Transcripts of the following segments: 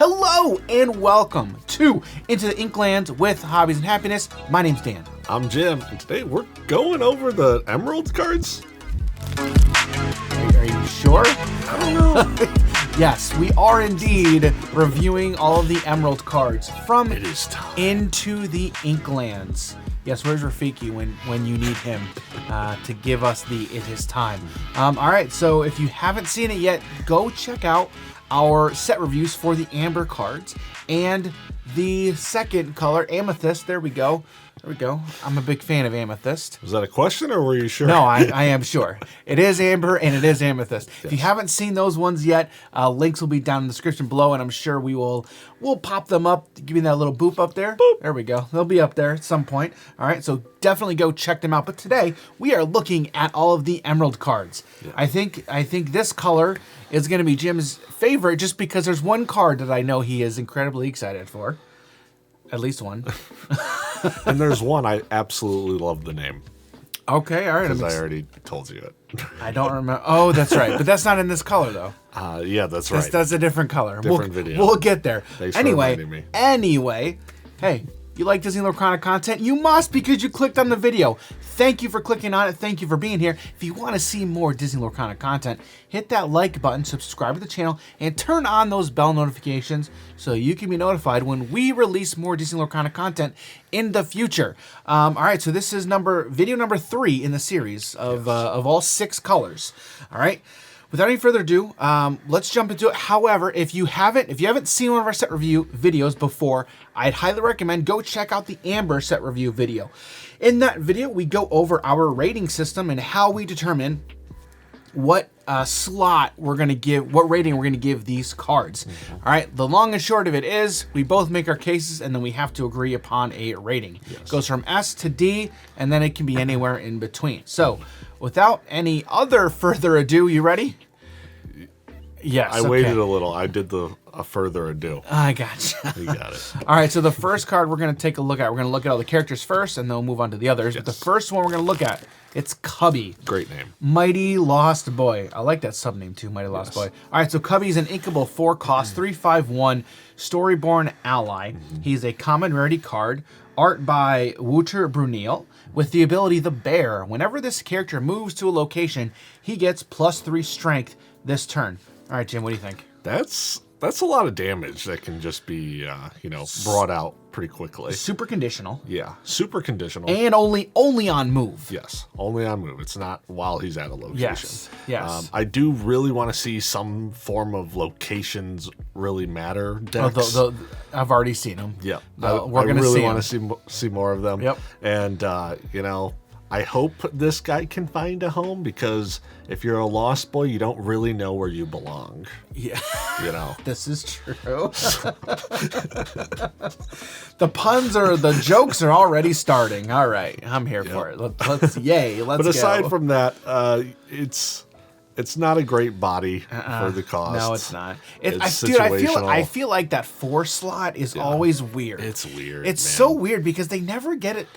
Hello and welcome to Into the Inklands with Hobbies and Happiness. My name's Dan. I'm Jim, and today we're going over the Emerald cards. Are you sure? I don't know. Yes, we are indeed reviewing all of the Emerald cards from It is time. Into the Inklands. Yes, where's Rafiki when you need him to give us the It Is Time. All right, so if you haven't seen it yet, go check out our set reviews for the Amber cards and the second color, Amethyst. There we go. There we go. I'm a big fan of Amethyst. Was that a question, or were you sure? No, I am sure. It is Amber and it is Amethyst. Yes. If you haven't seen those ones yet, links will be down in the description below, and I'm sure we'll pop them up. Give me that little boop up there. Boop. There we go. They'll be up there at some point. All right, so definitely go check them out. But today we are looking at all of the Emerald cards. Yeah. I think this color is going to be Jim's favorite, just because there's one card that I know he is incredibly excited for. At least one. And there's one I absolutely love the name. Okay, all right. Because I already told you it. I don't remember. Oh, that's right. But that's not in this color, though. Yeah, that's right. That's a different color. Different video. We'll get there. Thanks for reminding me. Anyway, hey, you like Disney Lorcana content? You must, because you clicked on the video. Thank you for clicking on it. Thank you for being here. If you want to see more Disney Lorcana content, hit that like button, subscribe to the channel, and turn on those bell notifications so you can be notified when we release more Disney Lorcana content in the future. All right, so this is video number 3 in the series of all 6 colors. All right. Without any further ado, let's jump into it. However, if you haven't seen one of our set review videos before, I'd highly recommend go check out the Amber set review video. In that video, we go over our rating system and how we determine what slot we're going to give, what rating we're going to give these cards. Mm-hmm. All right, the long and short of it is we both make our cases and then we have to agree upon a rating. Yes. It goes from S to D, and then it can be anywhere in between. So without any other further ado, you ready? Yes. I waited a little. I did a further ado. I gotcha. You got it. All right, so the first card we're going to take a look at, we're going to look at all the characters first, and then we'll move on to the others. Yes. But the first one we're going to look at, it's Cubby. Great name. Mighty Lost Boy. I like that subname too, Mighty Lost Boy. All right, so Cubby's an inkable 4-cost, 3/5/1 Storyborn ally. He's a common rarity card. Art by Wouter Brunel. With the ability The Bear. Whenever this character moves to a location, he gets +3 strength this turn. All right, Jim, what do you think? That's a lot of damage that can just be, brought out pretty quickly. Super conditional. Yeah, super conditional. And only on move. Yes, only on move. It's not while he's at a location. Yes. I do really want to see some form of locations really matter decks. I've already seen them. Yeah, we're going to see want to see more of them. Yep. And, I hope this guy can find a home, because if you're a lost boy, you don't really know where you belong. Yeah. You know. This is true. The puns the jokes are already starting. All right. I'm here for it. Let's go. But aside from that, it's not a great body for the cost. No, it's not. I feel like that 4 slot is always weird. It's weird. It's so weird because they never get it.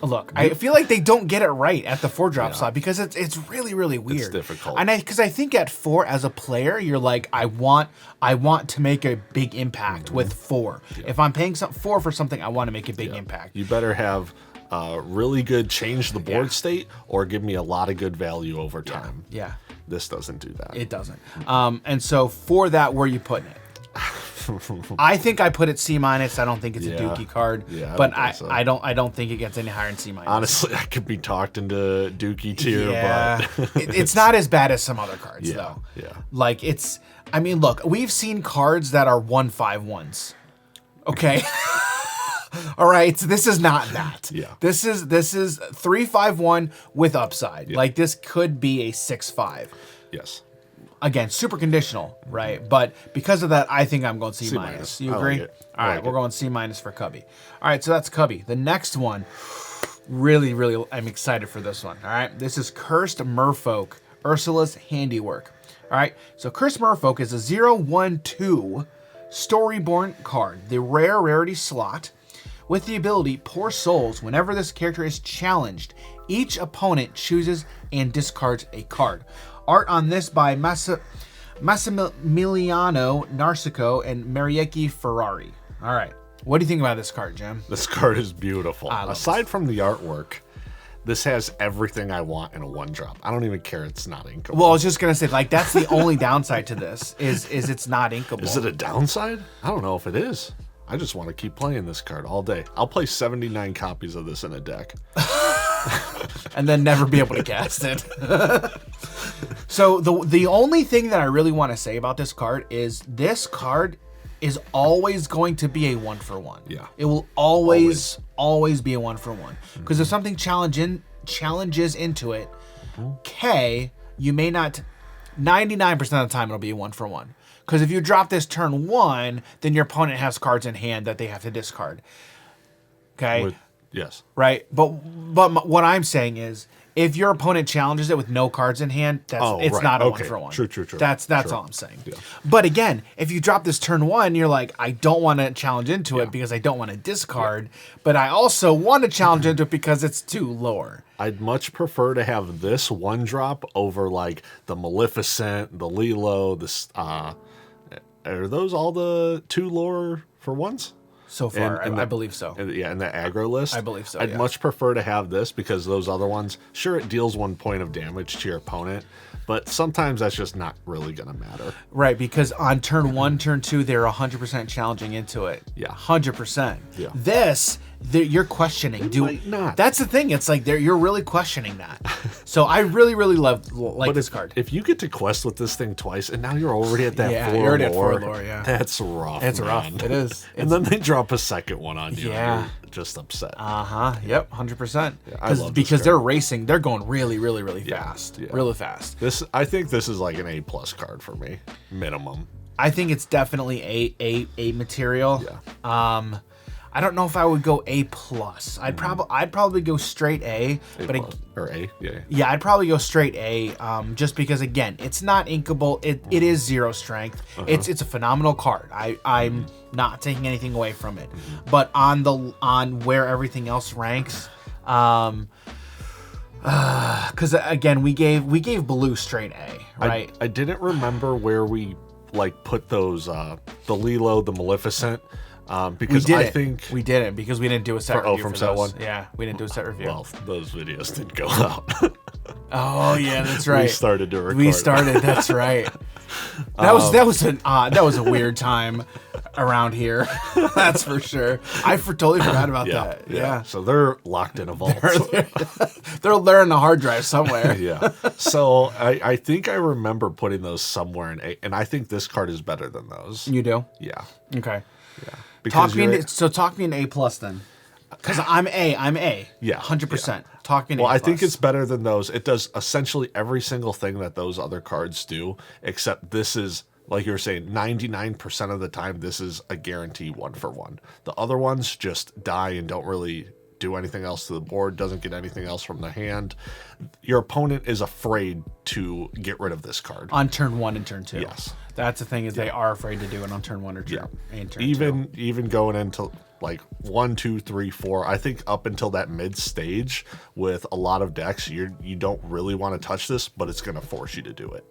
Look, I feel like they don't get it right at the 4-drop slot, because it's really, really weird. It's difficult. And because I think at 4 as a player, you're like, I want to make a big impact with 4. Yeah. If I'm paying 4 for something, I want to make a big impact. You better have really good change the board state, or give me a lot of good value over time. Yeah. This doesn't do that. It doesn't. And so for that, where are you putting it? I think I put it C-. I don't think it's a Dookie card. Yeah, but I don't think it gets any higher than C-. Honestly, I could be talked into Dookie tier, but it's not as bad as some other cards though. Yeah. Like look, we've seen cards that are 1/5/1s. Okay. All right, so this is not that. Yeah. This is 3/5/1 with upside. Yeah. Like this could be a 6/5. Yes. Again, super conditional, right? But because of that, I think I'm going C-. C-. You agree? Like all right, we're going C- for Cubby. All right, so that's Cubby. The next one, really, really, I'm excited for this one. All right, this is Cursed Merfok, Ursula's Handiwork. All right, so Cursed Merfok is a 0/1/2 Storyborn card, the rare rarity slot, with the ability Pour Souls. Whenever this character is challenged, each opponent chooses and discards a card. Art on this by Massimiliano Narciso, and Marieki Ferrari. All right. What do you think about this card, Jim? This card is beautiful. Aside from the artwork, this has everything I want in a 1-drop. I don't even care it's not inkable. Well, I was just going to say, like, that's the only downside to this, is it's not inkable. Is it a downside? I don't know if it is. I just want to keep playing this card all day. I'll play 79 copies of this in a deck. And then never be able to cast it. So the only thing that I really want to say about this card is is always going to be a 1-for-1. Yeah. It will always be a 1-for-1. Because if something challenges into it, you may not, 99% of the time it'll be a 1-for-1. Because if you drop this turn 1, then your opponent has cards in hand that they have to discard. Okay? Yes. Right? But what I'm saying is, if your opponent challenges it with no cards in hand, it's not a 1-for-1. True. That's all I'm saying. Yeah. But again, if you drop this turn 1, you're like, I don't want to challenge into it because I don't want to discard, but I also want to challenge into it because it's too lore. I'd much prefer to have this 1-drop over like the Maleficent, the Lilo, this are those all the 2 lore for ones? So far, I believe so. In the aggro list. I believe so, I'd much prefer to have this because those other ones, sure, it deals 1 point of damage to your opponent, but sometimes that's just not really going to matter. Right, because on turn 1, turn 2, they're 100% challenging into it. Yeah. 100%. Yeah. This, you're questioning. Might not. That's the thing. It's like you're really questioning that. So I really, really like this card. If you get to quest with this thing twice, and now you're already at that 4 you're already lore, at 4 lore, yeah. That's rough. It's rough. Man. It is. And then they drop a second one on you. Yeah. And you're just upset. Yep. 100%. Yeah, because they're racing. They're going really, really, really fast. Yeah. Really fast. I think this is like an A+ card for me, minimum. I think it's definitely A material. Yeah. I don't know if I would go A+. I'd probably go straight A. Or A, yeah. Yeah, I'd probably go straight A, just because again, it's not inkable. It is 0 strength. It's a phenomenal card. I'm not taking anything away from it. But on where everything else ranks, because again, we gave blue straight A, right? I didn't remember where we like put those the Lilo, the Maleficent. Because I think we didn't because we didn't do a set review from for set those. 1. Yeah, we didn't do a set review. Well, those videos didn't go out. Oh yeah, that's right. We started to record. We started. That's right. That was a weird time around here. That's for sure. I totally forgot about that. Yeah. So they're locked in a vault. They're in the hard drive somewhere. Yeah. So I think I remember putting those somewhere in A, and I think this card is better than those. You do? Yeah. Okay. Yeah. Talk me in A+ then. Because I'm A. Yeah. 100%. Yeah. Talk me in A+. Well, I think it's better than those. It does essentially every single thing that those other cards do, except this is, like you were saying, 99% of the time, this is a guarantee 1-for-1. The other ones just die and don't really do anything else to the board, doesn't get anything else from the hand. Your opponent is afraid to get rid of this card. On turn 1 and turn 2. Yes. That's the thing, is they are afraid to do it on turn 1 or turn, and turn 2. Even going into like 1, 2, 3, 4, I think up until that mid stage with a lot of decks, you don't really want to touch this, but it's going to force you to do it.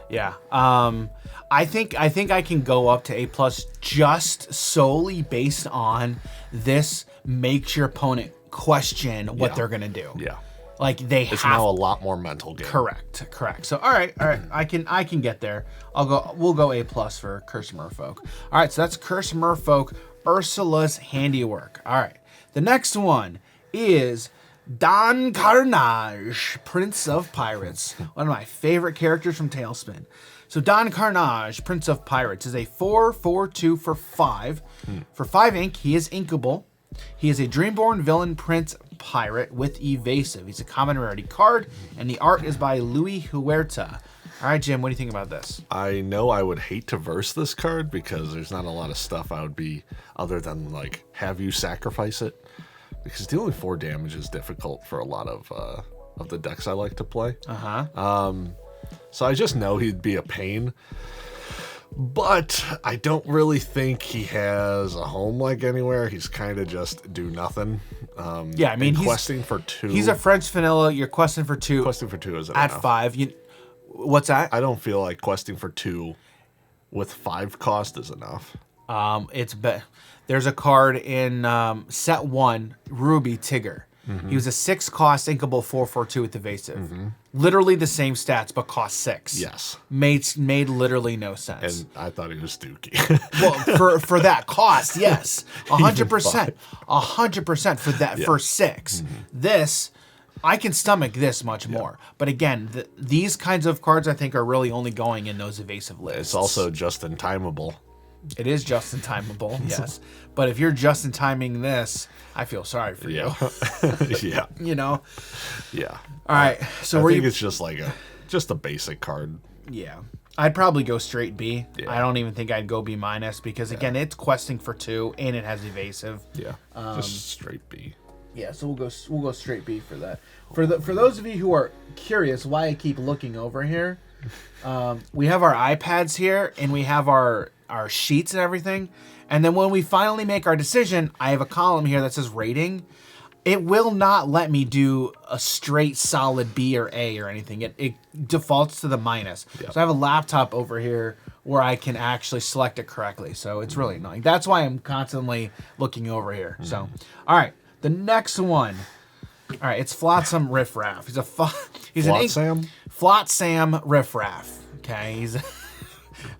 Yeah. I think I can go up to A+ just solely based on this makes your opponent question what they're gonna do. Yeah. Like it's now a lot more mental game. Correct. So all right. I can get there. We'll go A+ for Curse Merfolk. All right, so that's Curse Merfolk, Ursula's Handiwork. All right. The next one is Don Karnage, Prince of Pirates. One of my favorite characters from Tailspin. So Don Karnage, Prince of Pirates, is a 4/4/2 for 5. For 5 ink, he is inkable. He is a Dreamborn Villain Prince Pirate with Evasive. He's a common rarity card, and the art is by Luis Huerta. All right, Jim, what do you think about this? I know I would hate to verse this card because there's not a lot of stuff I would be other than like have you sacrifice it, because dealing 4 damage is difficult for a lot of the decks I like to play. So I just know he'd be a pain. But I don't really think he has a home like anywhere. He's kind of just do nothing. Yeah, I mean, he's questing for 2. He's a French vanilla. You're questing for 2. Questing for 2 is at 5. What's that? I don't feel like questing for 2 with 5 cost is enough. There's a card in set 1, Ruby Tigger. He was a 6 cost inkable 4/4/2 with evasive. Literally the same stats, but cost 6. Yes. Made literally no sense. And I thought he was dookie. Well, for that cost, yes, 100%, 100% for that for 6. This, I can stomach this much more. But again, these kinds of cards I think are really only going in those evasive lists. It's also just in timeable. It is just in timeable, yes. But if you're just in timing this, I feel sorry for you. Yeah. You know. Yeah. All right. So I think it's just like a basic card. Yeah. I'd probably go straight B. Yeah. I don't even think I'd go B- because again, it's questing for 2 and it has evasive. Yeah. Just straight B. Yeah, so we'll go straight B for that. For those of you who are curious why I keep looking over here, we have our iPads here and we have our sheets and everything. And then when we finally make our decision, I have a column here that says rating. It will not let me do a straight solid B or A or anything. It defaults to the minus. Yep. So I have a laptop over here where I can actually select it correctly. So it's really annoying. That's why I'm constantly looking over here. So, all right, the next one. All right, it's Flotsam Riffraff. He's Flotsam? Flotsam Riffraff. Okay,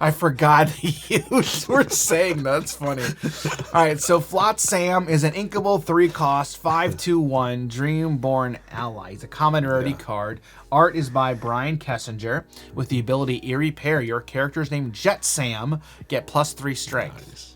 I forgot you were saying that's funny. All right, so Flotsam is an inkable 3 cost 5/2/1 Dreamborn ally. It's a common rarity card. Art is by Brian Kessinger with the ability Eerie Pair. Your character's name Jetsam. Get +3 strength. Nice.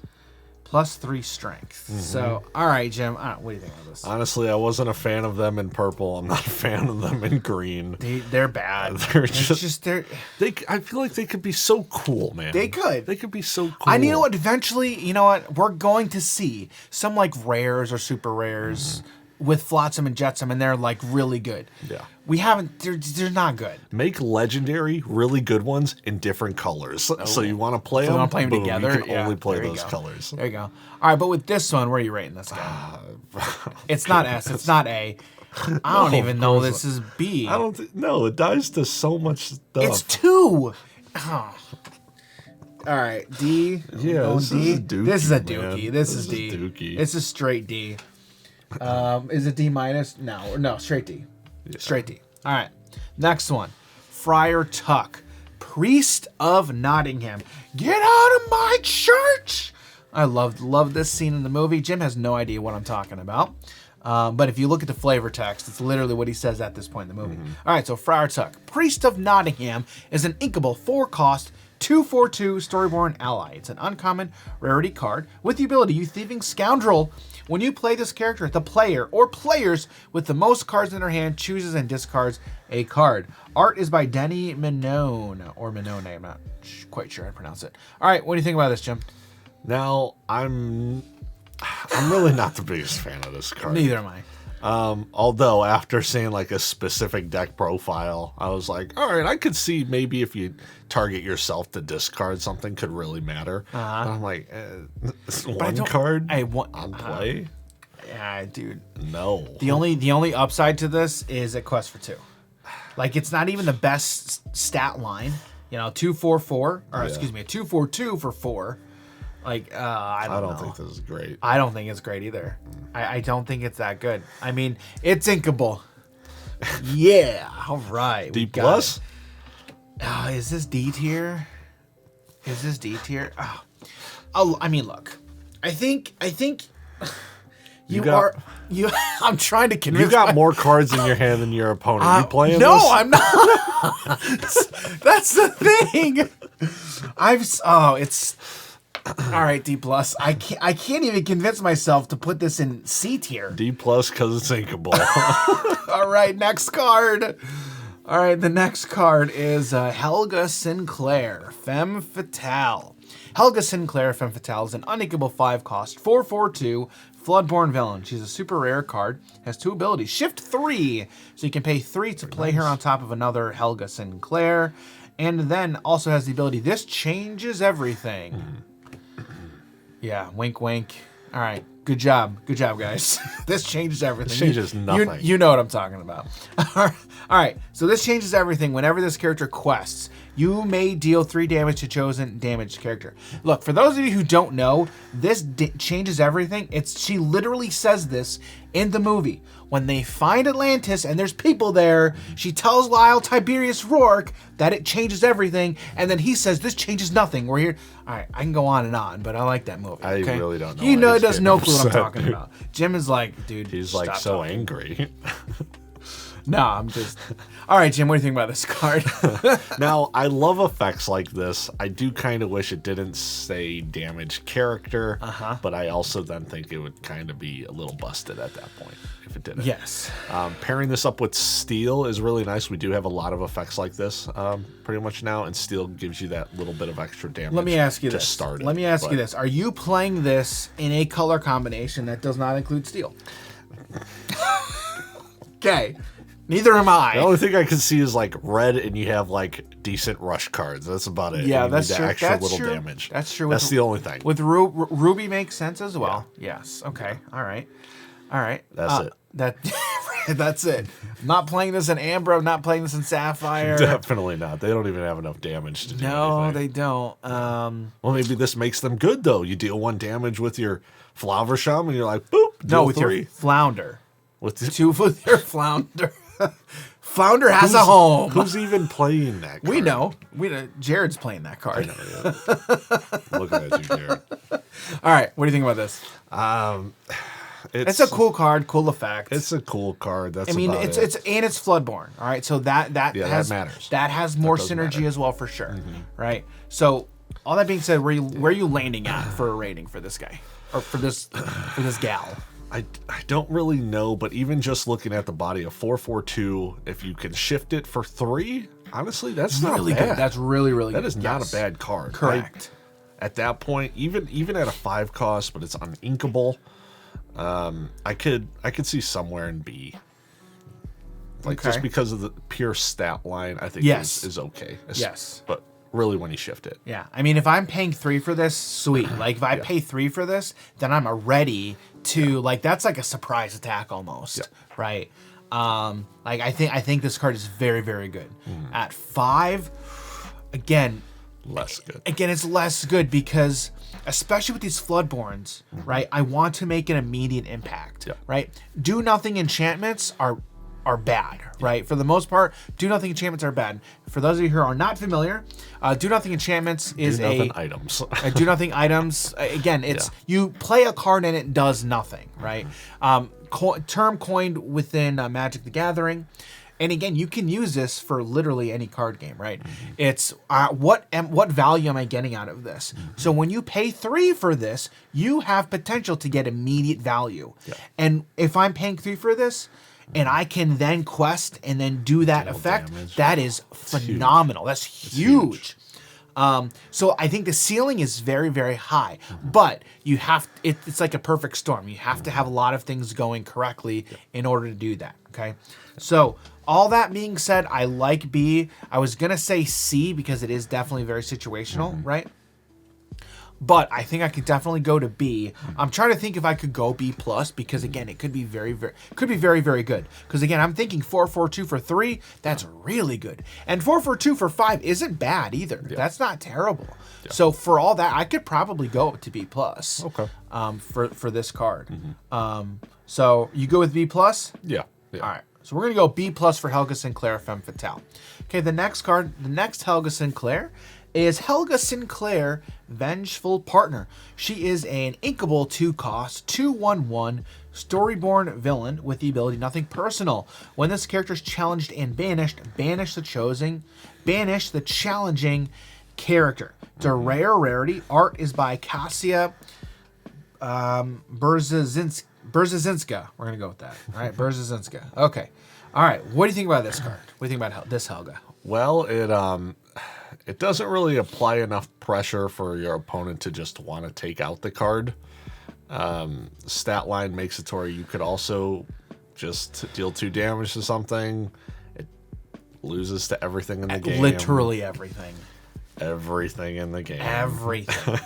+3 strength. So, all right, Jim. What do you think of this? Honestly, I wasn't a fan of them in purple. I'm not a fan of them in green. They're bad. They're just I feel like they could be so cool, man. They could. They could be so cool. And you know what? Eventually, you know what? We're going to see some like rares or super rares with Flotsam and Jetsam, and they're like really good. Yeah. We haven't. They're not good. Make legendary, really good ones in different colors. So you want to play them? You want to play them together? You can only play those colors. There you go. All right, but with this one, where are you rating this guy? It's not S. It's not A. I don't even know this is B. I don't. No, it dies to so much stuff. It's 2. Oh. All right, D. Yeah, this D. is a dookie. This is a man. dookie. This is D. Dookie. It's a straight D. Is it D-? No, straight D. Yeah. Straight D. All right, next one. Friar Tuck, Priest of Nottingham. Get out of my church! I love this scene in the movie. Jim has no idea what I'm talking about. But if you look at the flavor text, it's literally what he says at this point in the movie. All right, so Friar Tuck, Priest of Nottingham, is an inkable 4 cost 2/4/2 Storyborn ally. It's an uncommon rarity card with the ability, you thieving scoundrel. When you play this character, the player or players with the most cards in their hand chooses and discards a card. Art is by Denny Minone, or Minone, I'm not quite sure how to pronounce it. All right, what do you think about this, Jim? Now, I'm really not the biggest fan of this card. Neither am I. Although after seeing like a specific deck profile, I was like, all right, I could see maybe if you target yourself to discard something could really matter. But I'm like, one card on play? Yeah, dude. No. The only upside to this is a quest for 2. Like, it's not even the best stat line. You know, 2/4/4, or excuse me, a 2/4/2 for 4. Like, I don't know. think this is great. I don't think it's great either. I don't think it's that good. I mean, it's inkable. Yeah. All right. D plus? Is this D tier? Is this D tier? Oh, I mean, look. I think I'm trying to convince. You got more cards in your hand than your opponent. You playing no, this? No, I'm not. That's the thing. It's all right. D plus. I can't even convince myself to put this in C tier. D plus because it's inkable. All right, next card. All right, the next card is Helga Sinclair, Femme Fatale. Helga Sinclair, Femme Fatale is an uninkable 5 cost 4/4/2 Floodborn villain. She's a super rare card. Has 2 abilities. Shift 3, so you can pay 3 to play her on top of another Helga Sinclair, and then also has the ability. This changes everything. Yeah, wink, wink. All right. Good job, guys. This changes everything. This changes nothing. You know what I'm talking about. All right, so this changes everything. Whenever this character quests, you may deal 3 damage to chosen damaged character. Look, for those of you who don't know, this changes everything. She literally says this in the movie. When they find Atlantis and there's people there, she tells Lyle, Tiberius, Rourke that it changes everything, and then he says this changes nothing. We're here. All right, I can go on and on, but I like that movie. I really don't know. He does no clue what I'm talking about. Jim is like, dude, he's like so angry. No, I'm just... All right, Jim, what do you think about this card? Now, I love effects like this. I do kind of wish it didn't say damage character, but I also then think it would kind of be a little busted at that point if it didn't. Yes. Pairing this up with steel is really nice. We do have a lot of effects like this pretty much now, and steel gives you that little bit of extra damage. Let me ask you to this. Start it, Let me ask you this. Are you playing this in a color combination that does not include steel? Okay. Neither am I. The only thing I can see is like red, and you have like decent rush cards. That's about it. Yeah, and you that's need true. That extra That's little true. damage. That's true. That's the only thing. With Ruby makes sense as well. Yeah. Yes. Okay. All right. That's it. That's it. I'm not playing this in Amber. I'm not playing this in Sapphire. Definitely not. They don't even have enough damage to do anything. They don't. Well, maybe this makes them good though. You deal 1 damage with your Flotsam, and you're like, boop. No, with 3. your Flounder. With your Flounder. Flounder has a home. Who's even playing that card? We know. Jared's playing that card. Looking at you, Jared. All right. What do you think about this? It's a cool card, cool effect. It's a cool card. That's it's Floodborne. All right, so that matters. That has more synergy as well for sure. Right. So all that being said, where are you landing at for a rating for this guy or for this gal? I don't really know, but even just looking at the body of 4/4/2, if you can shift it for 3, honestly, that's not really bad. good. That's really That is not a bad card. Correct. At that point, even at a 5 cost, but it's uninkable. I could see somewhere in B. Just because of the pure stat line, I think is okay. Yes. But really when you shift it. Yeah. I mean, if I'm paying 3 for this, sweet. Like if I pay 3 for this, then I'm ready to that's like a surprise attack almost. Right. I think this card is very, very good. At 5, again, less good. Again, it's less good because, especially with these Floodborns, right? I want to make an immediate impact, right? Do nothing enchantments are bad, right? For the most part, do nothing enchantments are bad. For those of you who are not familiar, do nothing enchantments is do nothing items. Do nothing items. Again, it's you play a card and it does nothing, right? Term coined within Magic the Gathering. And again, you can use this for literally any card game, right? It's what value am I getting out of this? So when you pay 3 for this, you have potential to get immediate value. And if I'm paying 3 for this, and I can then quest and then do that effect, that is phenomenal. That's huge. So I think the ceiling is very, very high, but you have it's like a perfect storm. You have to have a lot of things going correctly in order to do that. Okay. So all that being said, I like B. I was going to say C because it is definitely very situational, right? But I think I could definitely go to B. I'm trying to think if I could go B plus because again, it could be very, very good. Because again, I'm thinking 4/4/2 for 3. That's really good, and 4/4/2 for 5 isn't bad either. That's not terrible. So for all that, I could probably go up to B plus. Okay. For this card. So you go with B plus. Yeah. All right. So we're gonna go B plus for Helga Sinclair, Femme Fatale. Okay. The next card, the next Helga Sinclair, is Helga Sinclair, Vengeful Partner. She is an inkable 2-cost, 2/1/1 storyborn villain with the ability Nothing Personal. When this character is challenged and banished, banish the challenging character. It's a rare rarity. Art is by Kasia Berzazinska. We're gonna go with that. All right, Berzazinska. Okay. All right. What do you think about this card? What do you think about this Helga? Well, it doesn't really apply enough pressure for your opponent to just want to take out the card. Stat line makes it to where you could also just deal 2 damage to something. It loses to everything in the game. Literally everything. Everything in the game. Everything.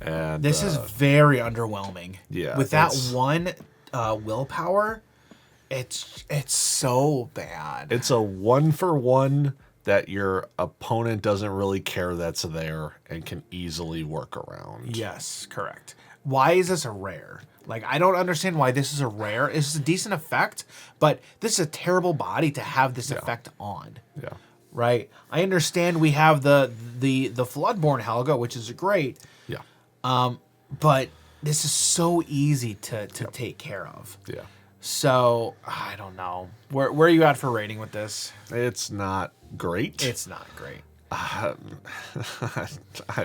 And this is very underwhelming. Yeah, with that one willpower, it's so bad. It's a 1-for-1 that your opponent doesn't really care that's there and can easily work around. Yes, correct. Why is this a rare? Like, I don't understand why this is a rare. It's a decent effect, but this is a terrible body to have this effect on. Yeah. Right? I understand we have the Floodborn Helga, which is great. Yeah. But this is so easy to take care of. Yeah. So, I don't know. Where are you at for rating with this? It's not great. It's not great. I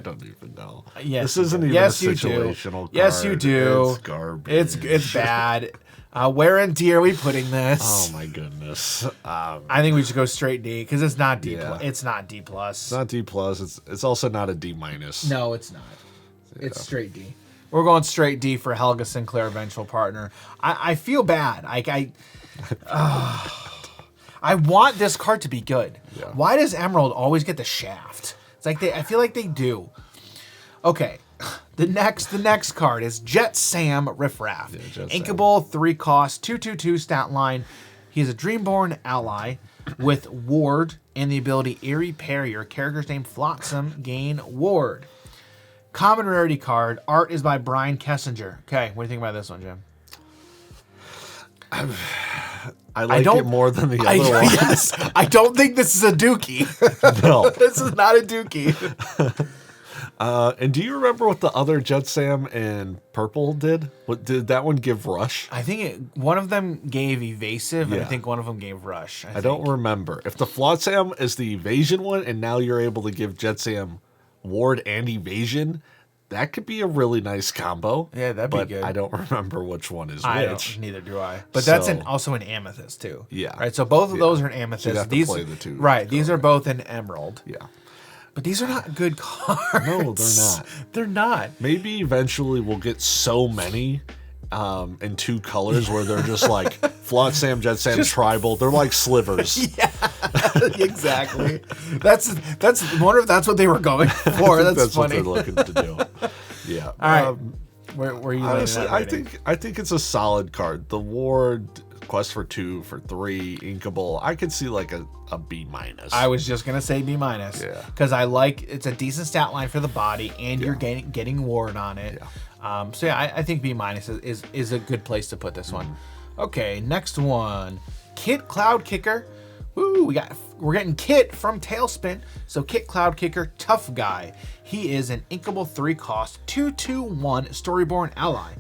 don't even know. Yes, this isn't even a situational card. Yes, you do. It's garbage. It's bad. Where in D are we putting this? Oh my goodness. I think we should go straight D because it's not D. Yeah. It's not D plus. It's not D plus. It's also not a D minus. No, it's not. Yeah. It's straight D. We're going straight D for Helga Sinclair, Vengeful Partner. I feel bad. I want this card to be good. Yeah. Why does Emerald always get the shaft? It's like I feel like they do. Okay, the next card is Jetsam Riffraff. Yeah, Inkable, 3 cost, 2/2/2 stat line. He is a Dreamborn ally with Ward and the ability Eerie Pair. Your character's name Flotsam, gain Ward. Common rarity card. Art is by Brian Kessinger. Okay, what do you think about this one, Jim? I like it more than the other one. Yes, I don't think this is a dookie. No. This is not a dookie. And do you remember what the other Jetsam and Purple did? What did that one give Rush? I think one of them gave Evasive, and I think one of them gave Rush. I don't remember. If the Flotsam is the evasion one, and now you're able to give Jetsam Ward and Evasion, that could be a really nice combo. Yeah, that'd be good. I don't remember which one is which. Neither do I. But that's also an Amethyst too. Yeah. Right. So both of those are an Amethyst. So you have to play the two. Right. These are both an Emerald. Yeah. But these are not good cards. No, they're not. They're not. Maybe eventually we'll get so many in 2 colors where they're just like Flotsam, Jetsam, Tribal. They're like slivers. Yeah, exactly. That's. Wonder if that's what they were going for. That's funny. What they're looking to do. Yeah. All right. Where are you? Honestly, I think it's a solid card. The Ward Quest for 2 for 3 Inkable. I could see like a B minus. I was just gonna say B minus. Yeah. Because it's a decent stat line for the body, and you're getting Ward on it. Yeah. So yeah, I think B minus is a good place to put this one. Okay, next one, Kit Cloudkicker. Woo, we're getting Kit from Tailspin. So Kit Cloudkicker, tough guy. He is an Inkable 3 cost, 2/2/1 Storyborn ally.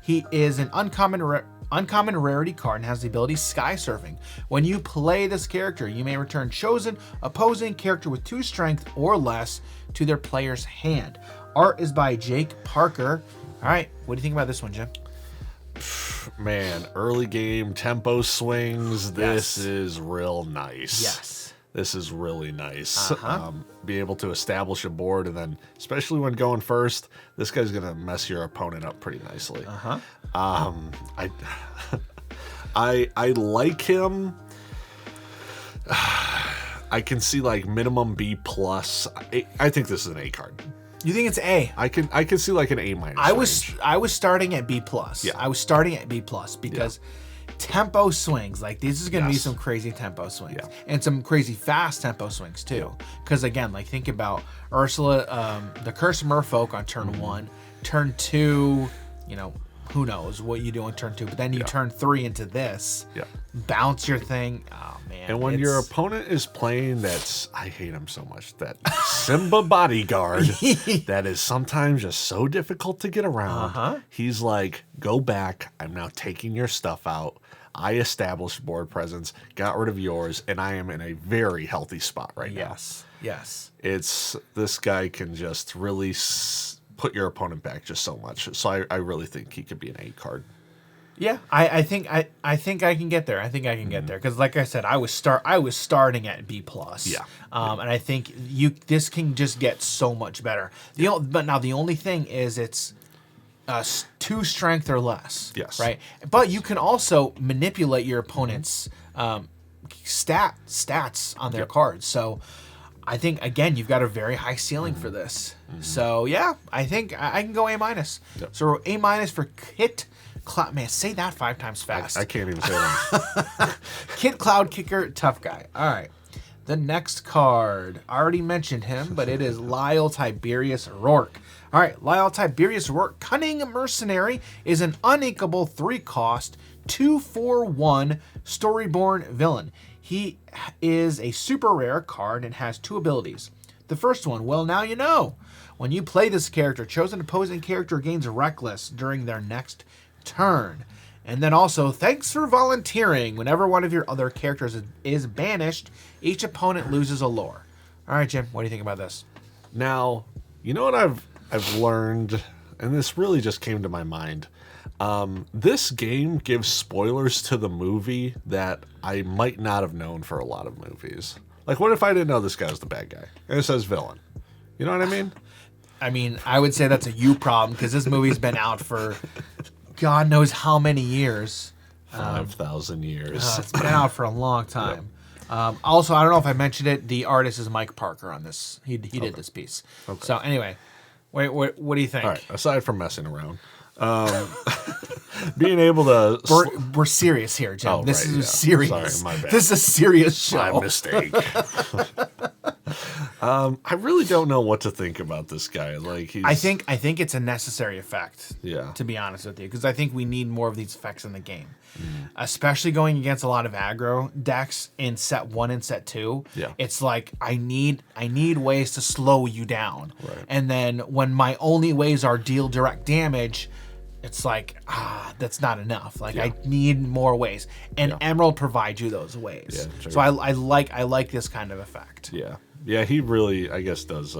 He is an uncommon rarity card and has the ability Sky Surfing. When you play this character, you may return chosen opposing character with 2 strength or less to their player's hand. Art is by Jake Parker. All right, what do you think about this one, Jim? Man, early game tempo swings. This is real nice. Yes. This is really nice. Be able to establish a board, and then, especially when going first, this guy's gonna mess your opponent up pretty nicely. I like him. I can see like minimum B plus. I think this is an A card. You think it's A? I can see like an A minus. I was starting at B plus. Yeah. I was starting at B plus because tempo swings, like this is going to be some crazy tempo swings and some crazy fast tempo swings too. Because again, like think about Ursula, the Curse of Merfok on turn 1, turn 2, who knows what you do on turn 2, but then you turn 3 into this, bounce your thing. Oh man! And when your opponent is playing I hate him so much, that Simba bodyguard that is sometimes just so difficult to get around. He's like, go back. I'm now taking your stuff out. I established board presence, got rid of yours, and I am in a very healthy spot right now. Yes. This guy can just really put your opponent back just so much. So I really think he could be an A card. Yeah, I think I can get there. I think I can get there because, like I said, I was starting at B plus. Yeah. And I think this can just get so much better. But now the only thing is it's 2 strength or less. Yes. Right. But you can also manipulate your opponent's stats on their cards. So I think, again, you've got a very high ceiling for this. So, yeah, I think I can go A-. Yep. So, A- for Kit Cloud... Man, say that 5 times fast. I can't even say that. Kit Cloudkicker, tough guy. All right. The next card. I already mentioned him, but it is Lyle Tiberius Rourke. All right, Lyle Tiberius Rourke, Cunning Mercenary, is an uninkable 3-cost, 2/4/1 Storyborn villain. He is a super rare card and has 2 abilities. The first one, well, now you know. When you play this character, chosen opposing character gains Reckless during their next turn. And then also, thanks for volunteering. Whenever one of your other characters is banished, each opponent loses a lore. All right, Jim, what do you think about this? Now, you know what I've learned, and this really just came to my mind. This game gives spoilers to the movie that I might not have known for a lot of movies. Like, what if I didn't know this guy was the bad guy? And it says villain. You know what I mean? I mean, I would say that's a you problem, because this movie's been out for God knows how many years. 5,000 years. It's been out for a long time. Yep. Also, I don't know if I mentioned it, the artist is Mike Parker on this. He did this piece. Okay. So anyway, what do you think? All right, aside from messing around, being able to... We're serious here, Jim. This is serious. Sorry, my bad. This is a serious show. My mistake. I really don't know what to think about this guy. Like, I think it's a necessary effect. Yeah. To be honest with you, because I think we need more of these effects in the game, especially going against a lot of aggro decks in set 1 and set 2. Yeah. It's like I need ways to slow you down, right. And then when my only ways are deal direct damage, it's like that's not enough. Like I need more ways, and Emerald provides you those ways. Yeah, sure. So I like this kind of effect. Yeah. Yeah, he really, I guess, does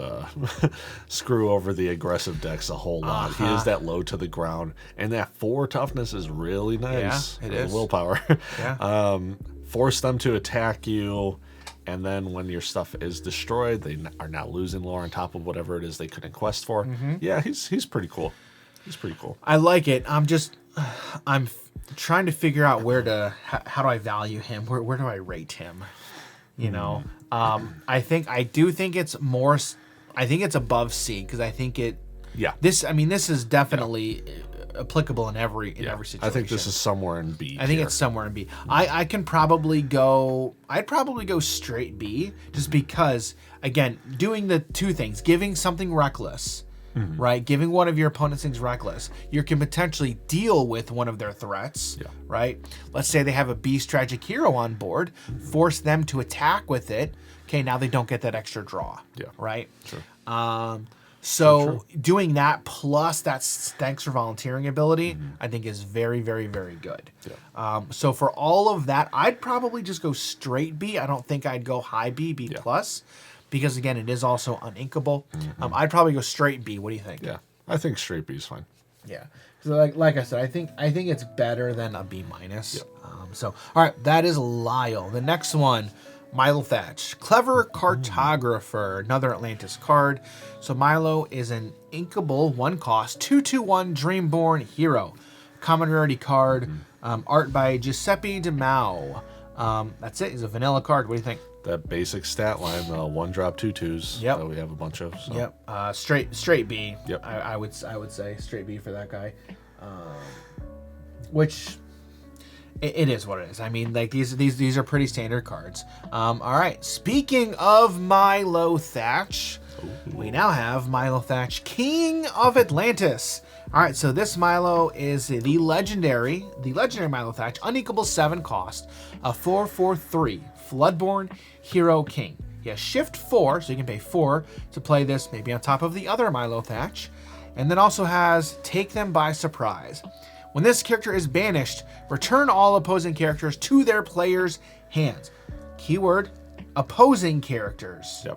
screw over the aggressive decks a whole lot. He is that low to the ground, and that 4 toughness is really nice. Yeah, it is. Willpower. Yeah. Force them to attack you, and then when your stuff is destroyed, they are now losing lore on top of whatever it is they couldn't quest for. Yeah, he's pretty cool. He's pretty cool. I like it. I'm trying to figure out how do I value him? Where do I rate him? You know, I think it's more. I think it's above C, because I think it. Yeah. This is definitely applicable in every situation. I think this is somewhere in B. I think it's somewhere in B. I can probably go. I'd probably go straight B, just because, again, doing the 2 things, giving something reckless. Right, giving one of your opponents things reckless, you can potentially deal with one of their threats. Yeah. Right. Let's say they have a Beast Tragic Hero on board, force them to attack with it. Okay, now they don't get that extra draw. Yeah. Right. Sure. So doing that plus that thanks for volunteering ability, I think is very, very, very good. Yeah. So for all of that, I'd probably just go straight B. I don't think I'd go high B, B plus. Because, again, it is also uninkable. I'd probably go straight B. What do you think? Yeah, I think straight B is fine. Yeah. So, like I said, I think it's better than a B minus. Yep. So, all right, that is Lyle. The next one, Milo Thatch. Clever Cartographer, another Atlantis card. So, Milo is an inkable 1-cost, 2/1 Dreamborn hero. Common rarity card. Art by Giuseppe Di Mao. That's it. He's a vanilla card. What do you think? That basic stat line, 1-drop 2/2s that we have a bunch of. So. Yep. Straight B. Yep. I would say straight B for that guy. Which it is what it is. I mean, like these are pretty standard cards. All right. Speaking of Milo Thatch, we now have Milo Thatch, King of Atlantis. All right, so this Milo is the legendary Milo Thatch, uninkable 7-cost, a 4/4/3 Floodborn Hero King. He has Shift 4, so you can pay 4 to play this maybe on top of the other Milo Thatch, and then also has Take Them by Surprise. When this character is banished, return all opposing characters to their player's hands. Keyword: opposing characters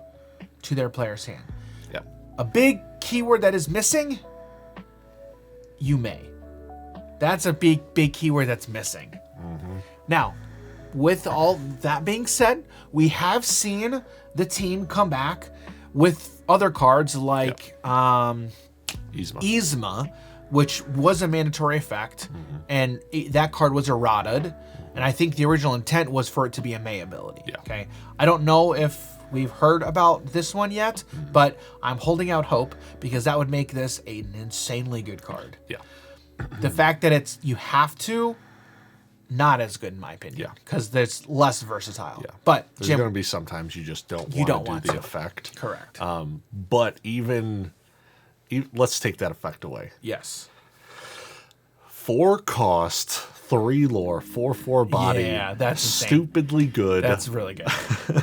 to their player's hand. Yep. A big keyword that is missing. You may. That's a big keyword that's missing. Now, with all that being said, we have seen the team come back with other cards like Yzma, which was a mandatory effect, and that card was errated, and I think the original intent was for it to be a May ability. Yeah. Okay, I don't know if we've heard about this one yet, but I'm holding out hope because that would make this an insanely good card. Yeah. The fact that you have to, not as good in my opinion. Yeah. Because there's less versatile. Yeah. But There's Jim, going to be sometimes you just don't want to do the effect. Correct. But let's take that effect away. Yes. 4 cost, 3 lore, 4/4 body. Yeah, that's insane. Stupidly good. That's really good.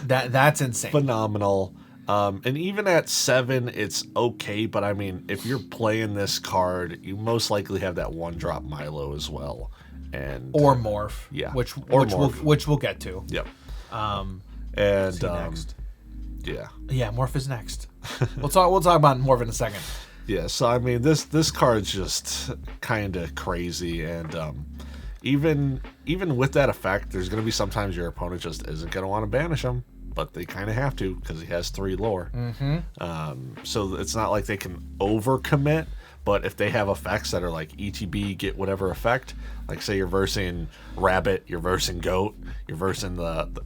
That's insane. Phenomenal. And even at 7, it's okay. But I mean, if you're playing this card, you most likely have that 1-drop Milo as well, or Morph. Yeah. Which we'll get to. Yep. Next. Yeah. Yeah, Morph is next. We'll talk about Morph in a second. Yeah, so I mean, this card's just kind of crazy, and even with that effect, there's going to be sometimes your opponent just isn't going to want to banish him, but they kind of have to because he has 3 lore. So it's not like they can overcommit, but if they have effects that are like ETB, get whatever effect, like say you're versing Rabbit, you're versing Goat, you're versing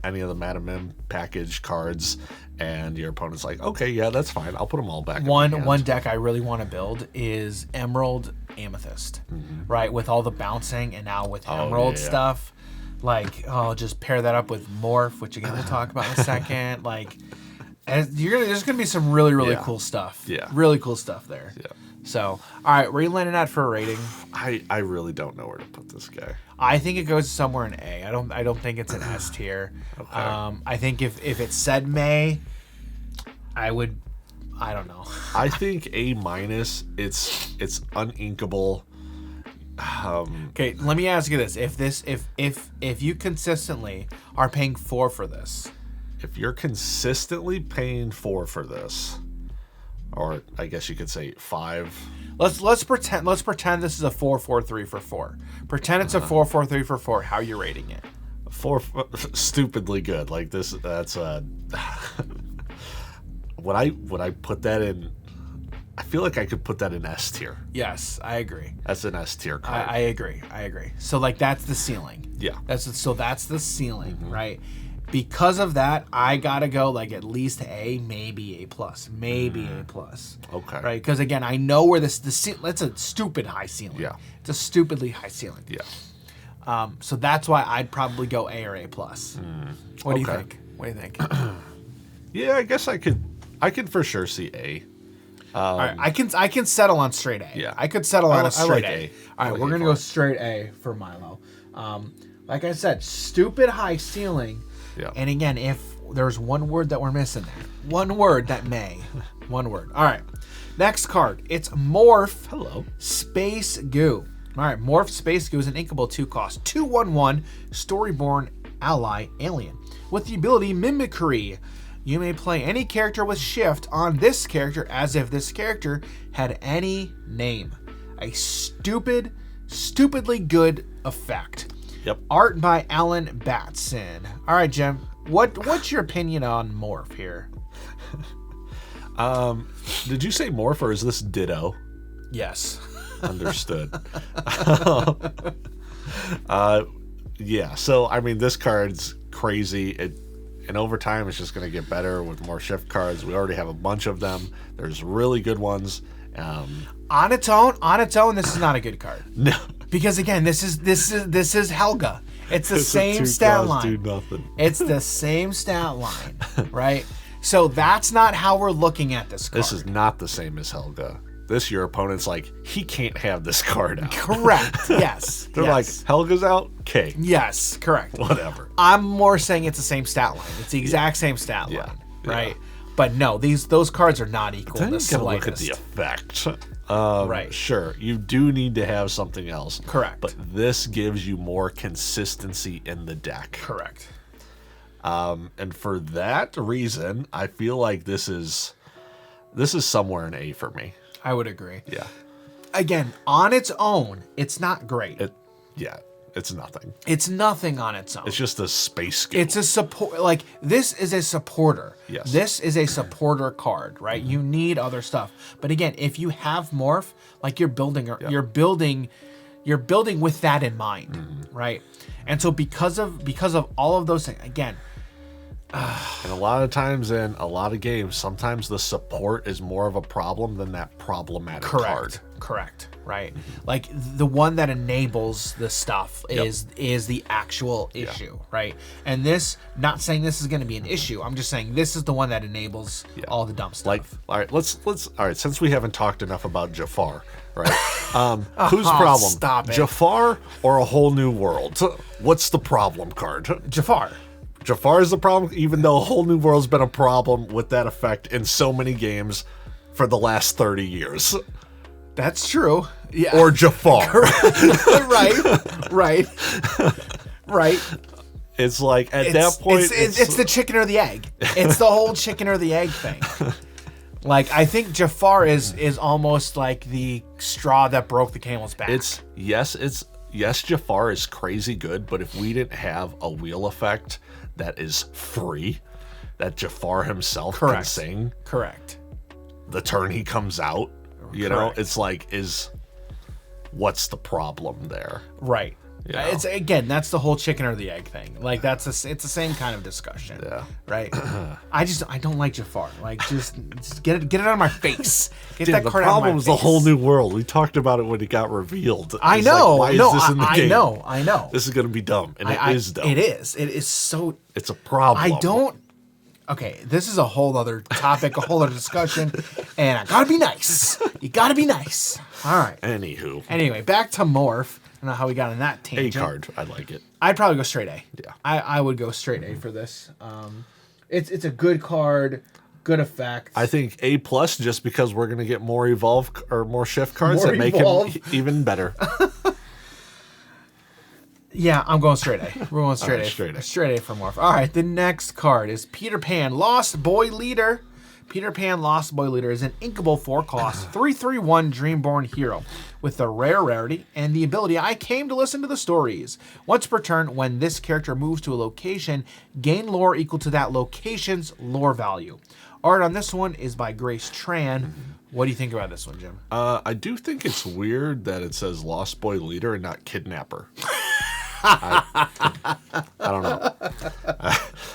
any of the Madam M package cards, and your opponent's like, okay, yeah, that's fine. I'll put them all back. One deck I really want to build is Emerald Amethyst, right? With all the bouncing and now with Emerald stuff. Like, just pair that up with Morph, which again we'll talk about in a second. Like, there's gonna be some really cool stuff. Yeah, really cool stuff there. Yeah. So, all right, where are you landing at for a rating? I really don't know where to put this guy. I think it goes somewhere in A. I don't think it's an S tier. Okay. I think if it said May, I don't know. I think A-. It's uninkable. Okay, let me ask you this: if you consistently are paying 4 for this, if you're consistently paying 4 for this, or I guess you could say 5. Let's pretend this is a 4-4-3 for 4. Pretend it's a 4-4-3 for 4. How are you rating it? 4 stupidly good. Like this. That's Would I put that in? I feel like I could put that in S tier. Yes, I agree. That's an S tier card. I agree. So like that's the ceiling. Yeah. That's the ceiling, right? Because of that, I gotta go like at least A, maybe A+, maybe A+. Okay. Right? Because again, I know where it's a stupid high ceiling. Yeah. It's a stupidly high ceiling. Yeah. So that's why I'd probably go A or A+. What do you think? What do you think? Yeah, I guess I could for sure see A. All right, I can settle on straight A. Yeah. I could settle on a straight like A. All right, we're gonna go straight A for Milo. Like I said, stupid high ceiling. Yeah. And again, if there's one word that we're missing there, one word that may, one word. All right, next card. It's Morph. Hello. Space Goo. All right, Morph Space Goo is an inkable 2-cost 2/1/1 Storyborn ally alien with the ability Mimicry. You may play any character with shift on this character as if this character had any name. A stupidly good effect. Yep. Art by Alan Batson. All right, Jim. What's your opinion on Morph here? Did you say Morph or is this Ditto? Yes. Understood. Yeah. So I mean, this card's crazy. And over time, it's just going to get better with more shift cards. We already have a bunch of them. There's really good ones. On its own, this is not a good card. No, because again, this is Helga. It's the same stat line. It's the same stat line, right? So that's not how we're looking at this card. This is not the same as Helga. Your opponent's like, he can't have this card out. Correct. Yes. They're like, Helga's out? Okay. Yes, correct. Whatever. I'm more saying it's the same stat line. It's the exact same stat line, right? But no, those cards are not equal. Then the you gotta slightest. look at the effect. Right. Sure, you do need to have something else. Correct. But this gives you more consistency in the deck. Correct. And for that reason, I feel like this is somewhere in A for me. I would agree. Yeah. Again, on its own, it's not great. It's nothing. It's nothing on its own. It's just a space skill. It's a support. Like, this is a supporter. Yes. This is a supporter card, right? You need other stuff. But again, if you have Morph, like you're building with that in mind, right? And so because of all of those things, again, And a lot of times in a lot of games, sometimes the support is more of a problem than that problematic card. Correct. Right. Like the one that enables the stuff is the actual issue, right? And this, not saying this is going to be an issue. I'm just saying this is the one that enables all the dumb stuff. Like, all right, let's all right, since we haven't talked enough about Jafar, right? Whose problem? Stop it. Jafar or a whole new world? What's the problem card? Jafar. Jafar is the problem, even though a whole new world's been a problem with that effect in so many games for the last 30 years. That's true. Yeah. Or Jafar. right. It's like at that point, it's the chicken or the egg. It's the whole chicken or the egg thing. Like I think Jafar is almost like the straw that broke the camel's back. Yes, Jafar is crazy good, but if we didn't have a wheel effect that is free, that Jafar himself can sing. Correct. The turn he comes out, you know, it's like, what's the problem there? Right. You know? It's again, that's the whole chicken or the egg thing. Like it's the same kind of discussion. Yeah. Right. I don't like Jafar. Like just get it out of my face. Get that the card out of my problem is face. the whole new world. We talked about it when it got revealed. I know. Like, why is this in the game? I know. This is going to be dumb, and it is dumb. It is. It is so. It's a problem. Okay, this is a whole other topic, a whole other discussion, and I gotta be nice. You gotta be nice. All right. Anyway, back to Morph. I don't know how we got in that tangent. A card, I like it. I'd probably go straight A. Yeah. I would go straight A for this. It's a good card, good effect. I think A plus, just because we're gonna get more evolve or more shift cards that make him even better. Yeah, I'm going straight A. We're going straight A. Straight A. Straight A for Morph. All right, the next card is Peter Pan, Lost Boy Leader. Peter Pan, Lost Boy Leader is an inkable 4-cost 3/3/1 Dreamborn hero with the rare rarity and the ability I came to listen to the stories. Once per turn, when this character moves to a location, gain lore equal to that location's lore value. Art on this one is by Grace Tran. What do you think about this one, Jim? I do think it's weird that it says Lost Boy Leader and not Kidnapper. I don't know.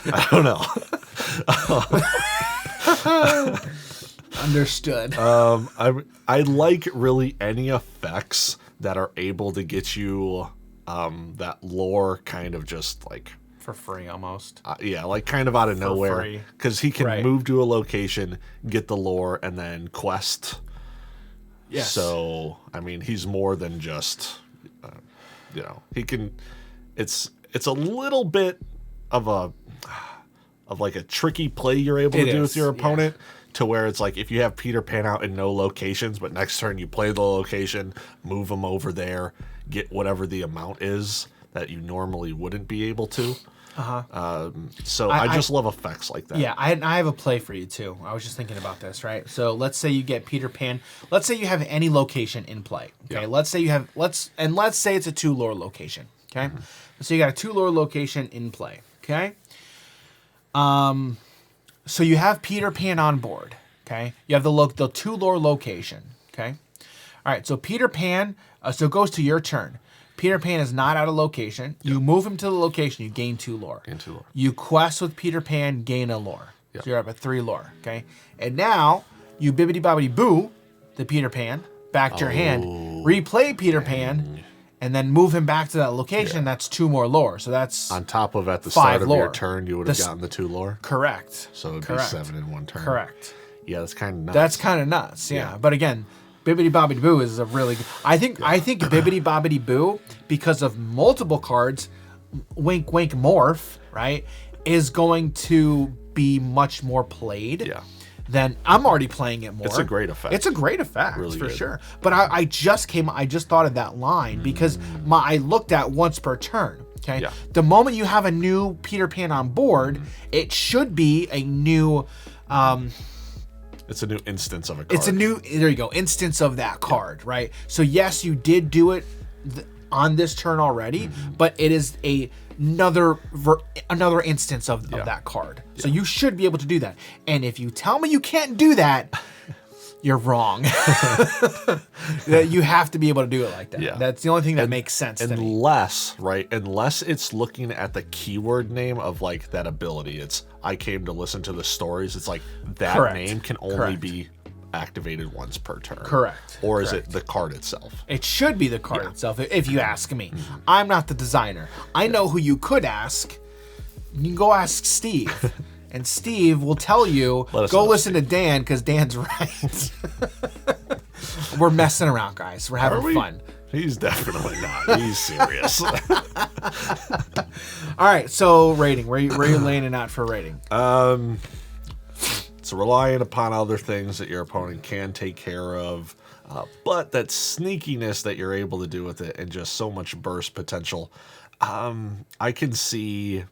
I don't know. Understood. I like really any effects that are able to get you that lore kind of just like for free almost. Yeah, like kind of out of nowhere, because he can move to a location, get the lore, and then quest. Yes. So I mean, he's more than just he can. It's a little bit of like a tricky play you're able to do with your opponent, to where it's like if you have Peter Pan out in no locations, but next turn you play the location, move him over there, get whatever the amount is that you normally wouldn't be able to. So I just love effects like that. Yeah, I have a play for you too. I was just thinking about this, right? So let's say you get Peter Pan. Let's say you have any location in play. Okay, let's say you have let's say it's a 2 lore location. Okay, so you got a 2 lore location in play. Okay, so you have Peter Pan on board. Okay, you have the 2 lore location. Okay, all right. So Peter Pan. So it goes to your turn. Peter Pan is not out of location. You move him to the location. You gain 2 lore. You quest with Peter Pan. Gain a lore. So you're up at 3 lore. Okay, and now you bibbity bobbity boo the Peter Pan back to your hand. Replay Peter Pan. And then move him back to that location. That's 2 more lore. So that's on top of at the start of lore. your turn, you would have gotten the 2 lore. Correct. So it'd be 7 in 1 turn. Correct. Yeah, that's kind of nuts. That's kind of nuts. Yeah. But again, Bibbidi Bobbidi Boo is a really good. I think Bibbidi Bobbidi Boo, because of multiple cards, wink wink morph, right, is going to be much more played. Yeah. Then I'm already playing it more. It's a great effect. It's a great effect, really for good. Sure. But I just thought of that line because I looked at once per turn. Okay. Yeah. The moment you have a new Peter Pan on board, it should be a new. It's a new instance of a card. There you go, instance of that card, right? So yes, you did do it on this turn already, but it is another instance of that card. So you should be able to do that. And if you tell me you can't do that, you're wrong. You have to be able to do it like that. Yeah. That's the only thing that makes sense to me. Unless it's looking at the keyword name of like that ability. It's I came to listen to the stories. It's like that Correct. name can only be activated once per turn. Correct. Or is it the card itself? It should be the card itself, if you ask me. I'm not the designer. I know who you could ask. You can go ask Steve. And Steve will tell you, go listen to Dan, because Dan's right. We're messing around, guys. We're having fun. He's definitely not. He's serious. All right, so rating. Where are you laying it out for rating? It's relying upon other things that your opponent can take care of, but that sneakiness that you're able to do with it and just so much burst potential. I can see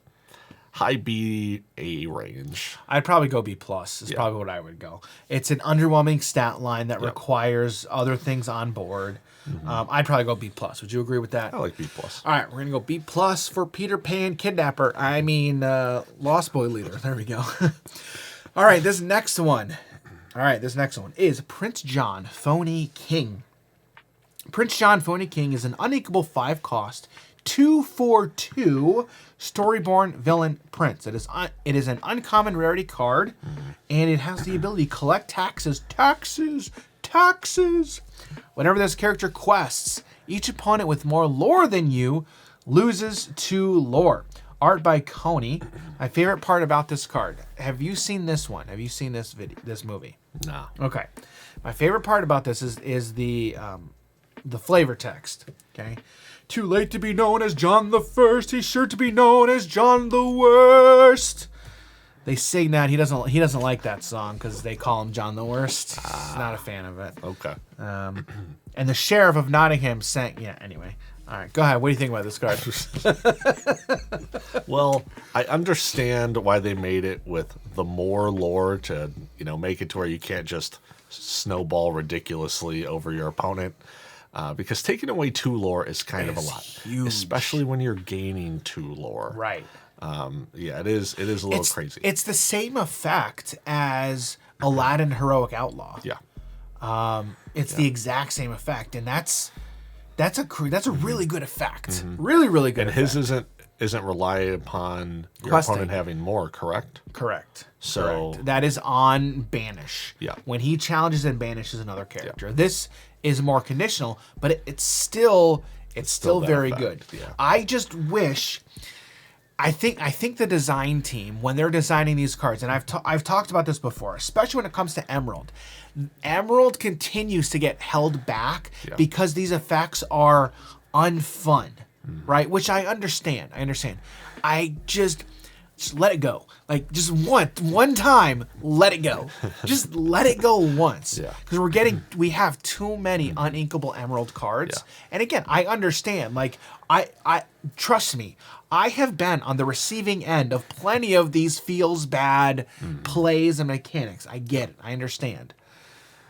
high B, A range. I'd probably go B+. Is probably what I would go. It's an underwhelming stat line that requires other things on board. I'd probably go B+. Would you agree with that? I like B+. All right, we're going to go B+ for Peter Pan Kidnapper. I mean, Lost Boy Leader. There we go. All right, this next one is Prince John, Phony King. Prince John, Phony King is an uninkable 5-cost, 2/2 Storyborn Villain Prince. It is an uncommon rarity card, and it has the ability to collect taxes. Whenever this character quests, each opponent with more lore than you loses 2 lore. Art by Coney. My favorite part about this card. Have you seen this one? Have you seen this movie? No. Okay. My favorite part about this is the flavor text. Okay. Too late to be known as John the First. He's sure to be known as John the Worst. They sing that. He doesn't like that song because they call him John the Worst. He's not a fan of it. Okay. And the sheriff of Nottingham sang. Yeah. Anyway. All right. Go ahead. What do you think about this card? Well, I understand why they made it with the more lore to make it to where you can't just snowball ridiculously over your opponent. Because taking away 2 lore is kind of a lot, especially when you're gaining 2 lore. Right. Yeah, it is a little crazy. It's the same effect as Aladdin Heroic Outlaw. Yeah. It's the exact same effect, and that's a really good effect. Really, really good. And effect. his isn't reliant upon your opponent having more, correct? Correct. So that is on Banish. Yeah. When he challenges and banishes another character. Yeah. This is more conditional, but it's still very good. Yeah. I just wish. I think the design team, when they're designing these cards, and I've talked about this before, especially when it comes to Emerald. Emerald continues to get held back because these effects are unfun, right? Which I understand. I just let it go. Like, just one time, let it go. Just let it go once. Yeah. Because we have too many uninkable Emerald cards. Yeah. And again, I understand. Like, I trust me, I have been on the receiving end of plenty of these feels bad plays and mechanics. I get it. I understand.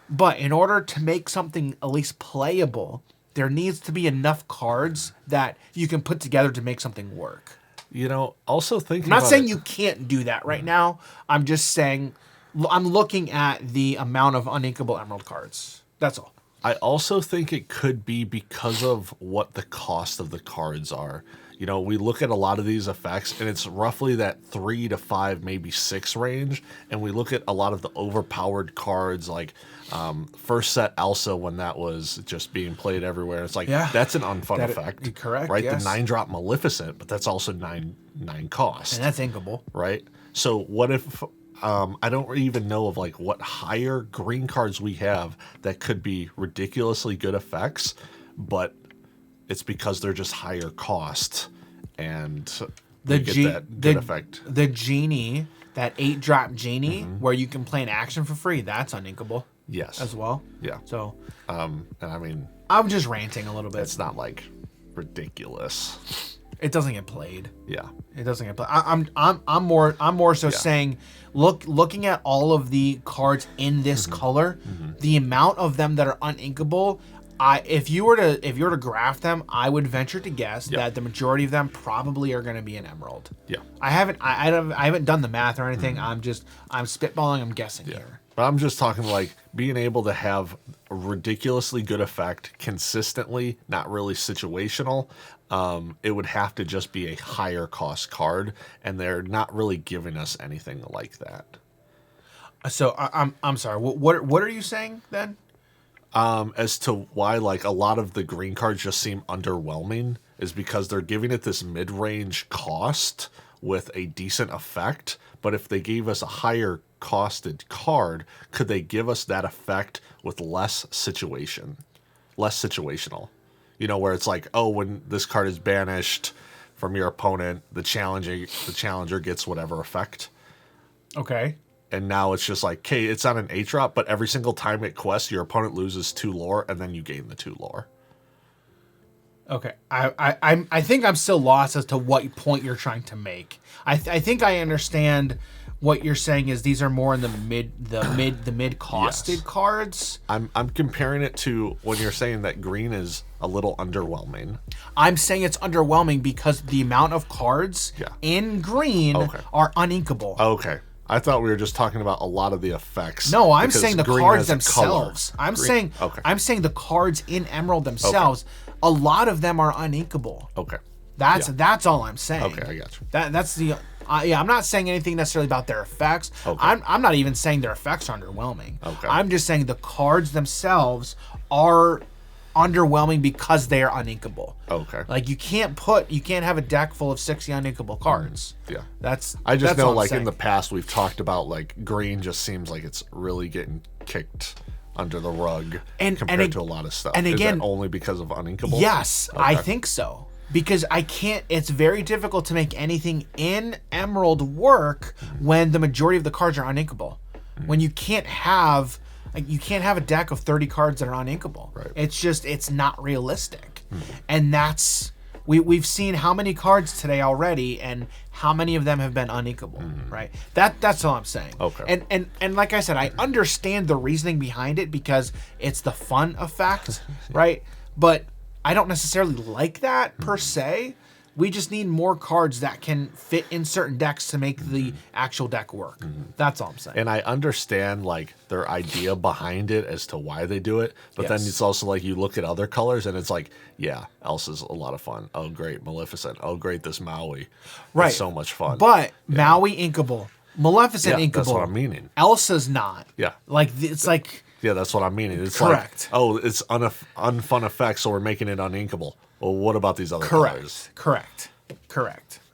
But in order to make something at least playable, there needs to be enough cards that you can put together to make something work. Also thinking. I'm not saying you can't do that right now. I'm just saying I'm looking at the amount of uninkable Emerald cards. That's all. I also think it could be because of what the cost of the cards are. We look at a lot of these effects, and it's roughly that 3 to 5, maybe 6 range. And we look at a lot of the overpowered cards, like first set Elsa, when that was just being played everywhere. It's like, that's an unfun effect. Correct. Right? Yes. The 9-drop Maleficent, but that's also 9 cost. And that's inkable. Right? So what if... I don't even know of like what higher green cards we have that could be ridiculously good effects, but it's because they're just higher cost, and that good effect. The genie, that 8-drop genie, where you can play an action for free, that's uninkable. Yes, as well. Yeah. So, and I mean, I'm just ranting a little bit. It's not like ridiculous. It doesn't get played. Yeah, it doesn't get played. I'm more so saying, looking at all of the cards in this color, the amount of them that are uninkable. If you were to graph them, I would venture to guess that the majority of them probably are going to be an Emerald. Yeah. I haven't done the math or anything. I'm spitballing. I'm guessing here. But I'm just talking like being able to have a ridiculously good effect consistently, not really situational. It would have to just be a higher cost card, and they're not really giving us anything like that. So I'm sorry. What are you saying then? As to why like a lot of the green cards just seem underwhelming is because they're giving it this mid-range cost with a decent effect. But if they gave us a higher costed card, could they give us that effect with less situational? You know, where it's like, oh, when this card is banished from your opponent, the challenger gets whatever effect. Okay. And now it's just like, okay, it's on an 8-drop, but every single time it quests, your opponent loses 2 lore, and then you gain the 2 lore. Okay. I think I'm still lost as to what point you're trying to make. I think I understand what you're saying is these are more in the mid costed Yes. cards. I'm comparing it to when you're saying that green is a little underwhelming. I'm saying it's underwhelming because the amount of cards in green are uninkable. Okay. I thought we were just talking about a lot of the effects. No, I'm saying the cards has a color. themselves. I'm saying the cards in Emerald themselves. Okay. A lot of them are uninkable. Okay. That's all I'm saying. Okay, I got you. That's the I'm not saying anything necessarily about their effects. Okay. I'm not even saying their effects are underwhelming. Okay. I'm just saying the cards themselves are underwhelming because they are uninkable. Okay. Like you can't have a deck full of 60 uninkable cards. Yeah. I just know like in the past we've talked about like green just seems like it's really getting kicked under the rug compared to a lot of stuff. And again, is that only because of uninkable? Yes, okay. I think so. Because it's very difficult to make anything in Emerald work when the majority of the cards are uninkable. When you can't have a deck of 30 cards that are uninkable. Right. It's not realistic. And that's we've seen how many cards today already and how many of them have been uninkable, right? That's all I'm saying. Okay. And like I said, I understand the reasoning behind it because it's the fun effect, right? But I don't necessarily like that per se. We just need more cards that can fit in certain decks to make the actual deck work. That's all I'm saying. And I understand like their idea behind it as to why they do it, but then it's also like you look at other colors and it's like, yeah, Elsa's a lot of fun. Oh great, Maleficent. Oh great, this Maui. Right. It's so much fun. But Maui inkable, Maleficent inkable. That's what I'm meaning. Elsa's not. Yeah. Like it's like yeah, that's what I'm meaning. It's correct. Like, oh, it's unfun effects, so we're making it uninkable. Well, what about these other colors? Correct.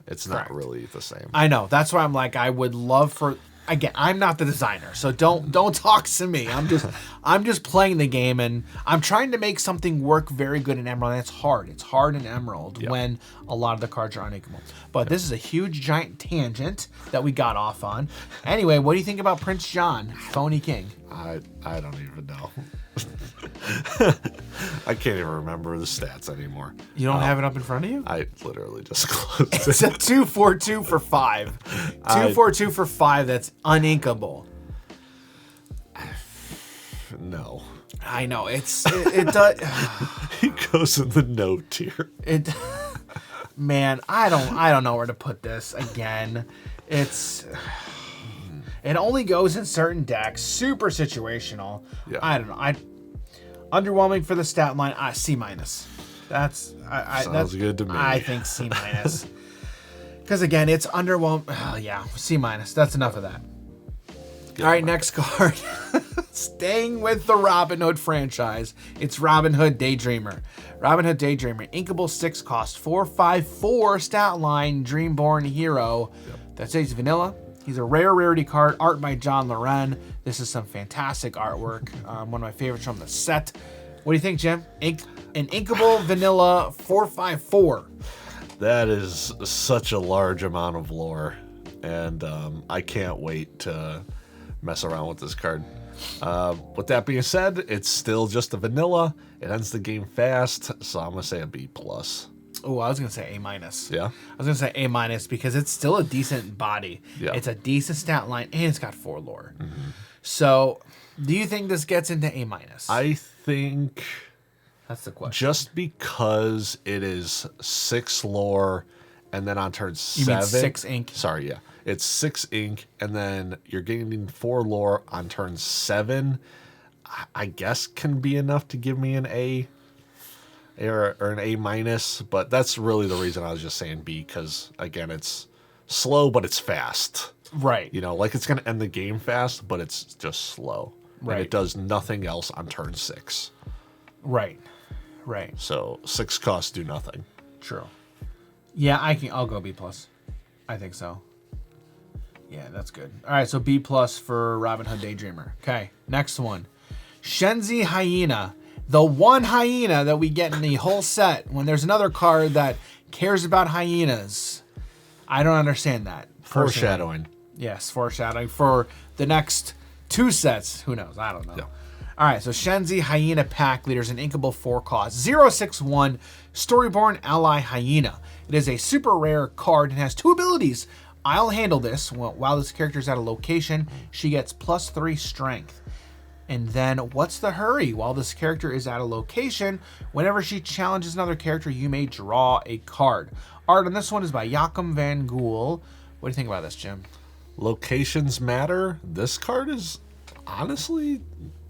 It's not really the same. I know. That's why I'm like, I would love for. Again, I'm not the designer, so don't talk to me. I'm just playing the game, and I'm trying to make something work very good in Emerald. And it's hard. It's hard in Emerald when a lot of the cards are uninkable. But this is a huge, giant tangent that we got off on. Anyway, what do you think about Prince John, Phony King? I don't even know. I can't even remember the stats anymore. You don't have it up in front of you? I literally just closed it. It's a 2/4/2 for 5. 2/4/2 for 5 that's uninkable. No. I know. It does. It goes in the no tier. Man, I don't know where to put this again. It only goes in certain decks. Super situational. Yeah. I don't know. Underwhelming for the stat line. C-. That's Sounds good to me. I think C-. Because again, it's underwhelming. Yeah, C-. That's enough of that. All right, next card. Staying with the Robin Hood franchise, it's Robin Hood Daydreamer. Robin Hood Daydreamer, inkable 6 cost, 4/5/4 stat line, Dreamborn hero. That's it. He's vanilla. He's a rarity card, art by John Loren. This is some fantastic artwork. One of my favorites from the set. What do you think, Jim? An inkable vanilla 4/5/4. That is such a large amount of lore, and I can't wait to mess around with this card. With that being said, it's still just a vanilla. It ends the game fast, so I'm gonna say a B+. Oh, I was gonna say A-. Yeah. I was gonna say A- because it's still a decent body. Yeah. It's a decent stat line, and it's got 4 lore. So, do you think this gets into A-? I think That's the question. just because it is 6 lore, and then on turn 7, mean 6 ink? Sorry, yeah. It's 6 ink, and then you're gaining 4 lore on turn 7. I guess can be enough to give me an A or an A minus, but that's really the reason I was just saying B, because again, it's slow, but it's fast. Right. You know, like it's going to end the game fast, but it's just slow. Right. And it does nothing else on turn 6. Right. Right. So 6 costs do nothing. True. Yeah, I'll go B plus. I think so. Yeah, that's good. All right, so B plus for Robin Hood Daydreamer. Okay, next one. Shenzi Hyena. The one hyena that we get in the whole set when there's another card that cares about hyenas. I don't understand that. Personally. Foreshadowing. Yes, foreshadowing for the next 2 sets. Who knows? I don't know. Yeah. All right, so Shenzi Hyena Pack Leader is an inkable 4 cost. 0/6/1 Storyborn Ally Hyena. It is a super rare card and has 2 abilities. I'll handle this. While this character is at a location, she gets +3 strength. And then, what's the hurry? While this character is at a location, whenever she challenges another character, you may draw a card. Art on this one is by Joachim van Gool. What do you think about this, Jim? Locations matter. This card is honestly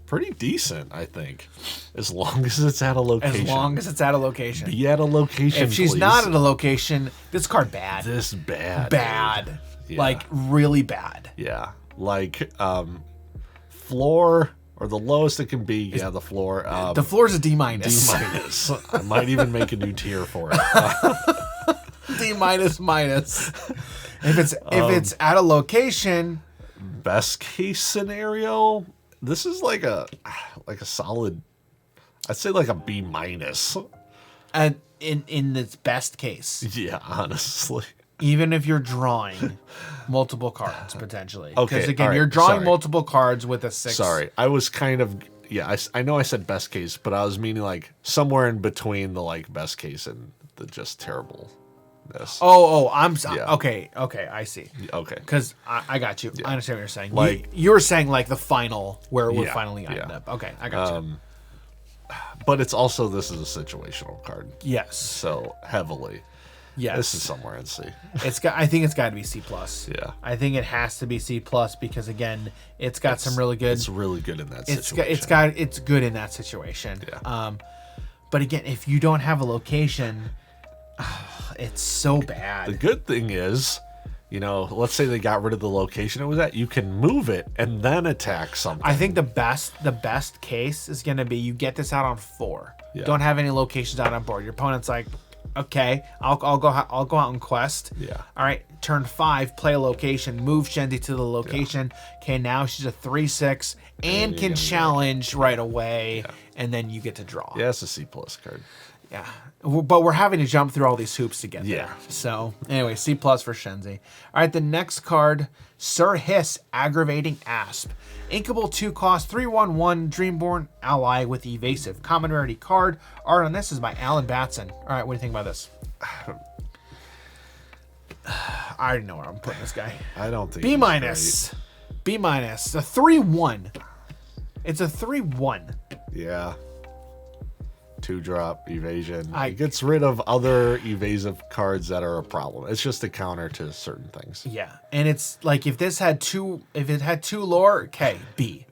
pretty decent, I think. As long as it's at a location. As long as it's at a location. Be at a location, If she's please. not at a location, this card bad. This bad. Bad. Yeah. Like, really bad. Yeah. Like, floor, or the lowest it can be, yeah, the floor. The floor's a D-. D minus. I might even make a new tier for it. D-. If it's at a location, Best case scenario, this is like a solid, I'd say like a B minus. and in its best case, Yeah, honestly. even if you're drawing multiple cards potentially. Okay, Because again, all right, you're drawing sorry. multiple cards with a 6. Sorry, I was kind of, yeah, I know I said best case, but I was meaning like somewhere in between the like best case and the just terribleness. Yeah. Okay, I see. Okay. Because I got you. I understand what you're saying. Like- you were saying like the final, where we're Yeah, finally end yeah. up. Okay, I got you. But it's also, this is a situational card. Yes. So heavily. Yes. This is somewhere in C. I think it's got to be C plus. Yeah. I think it has to be C plus because again, it's got some really good. It's really good in that It's situation. it's good in that situation. Yeah. But again, if you don't have a location, it's so bad. The good thing is, you know, let's say they got rid of the location it was at, you can move it and then attack something. I think the best case is going to be you get this out on 4. Yeah. Don't have any locations out on board. Your opponent's like, okay, I'll go out and quest. Yeah. All right, turn 5, play a location, move Shenzi to the location. Okay, now she's a 3/6 and you're can gonna challenge right away, and then you get to draw. Yeah, it's a C plus card. Yeah. But we're having to jump through all these hoops to get Yeah. there. So, anyway, C plus for Shenzi. All right, the next card, Sir Hiss, Aggravating Asp. Inkable 2 cost, 3/1/1, Dreamborn Ally with Evasive. Common rarity card. Art on this is by Alan Batson. All right, what do you think about this? I already know where I'm putting this guy. I don't think B he's minus. B minus. A 3/1. It's a 3/1. great. Yeah. 2-drop evasion. I- It gets rid of other evasive cards that are a problem. It's just a counter to certain things. Yeah, and it's like if it had two lore, okay, B,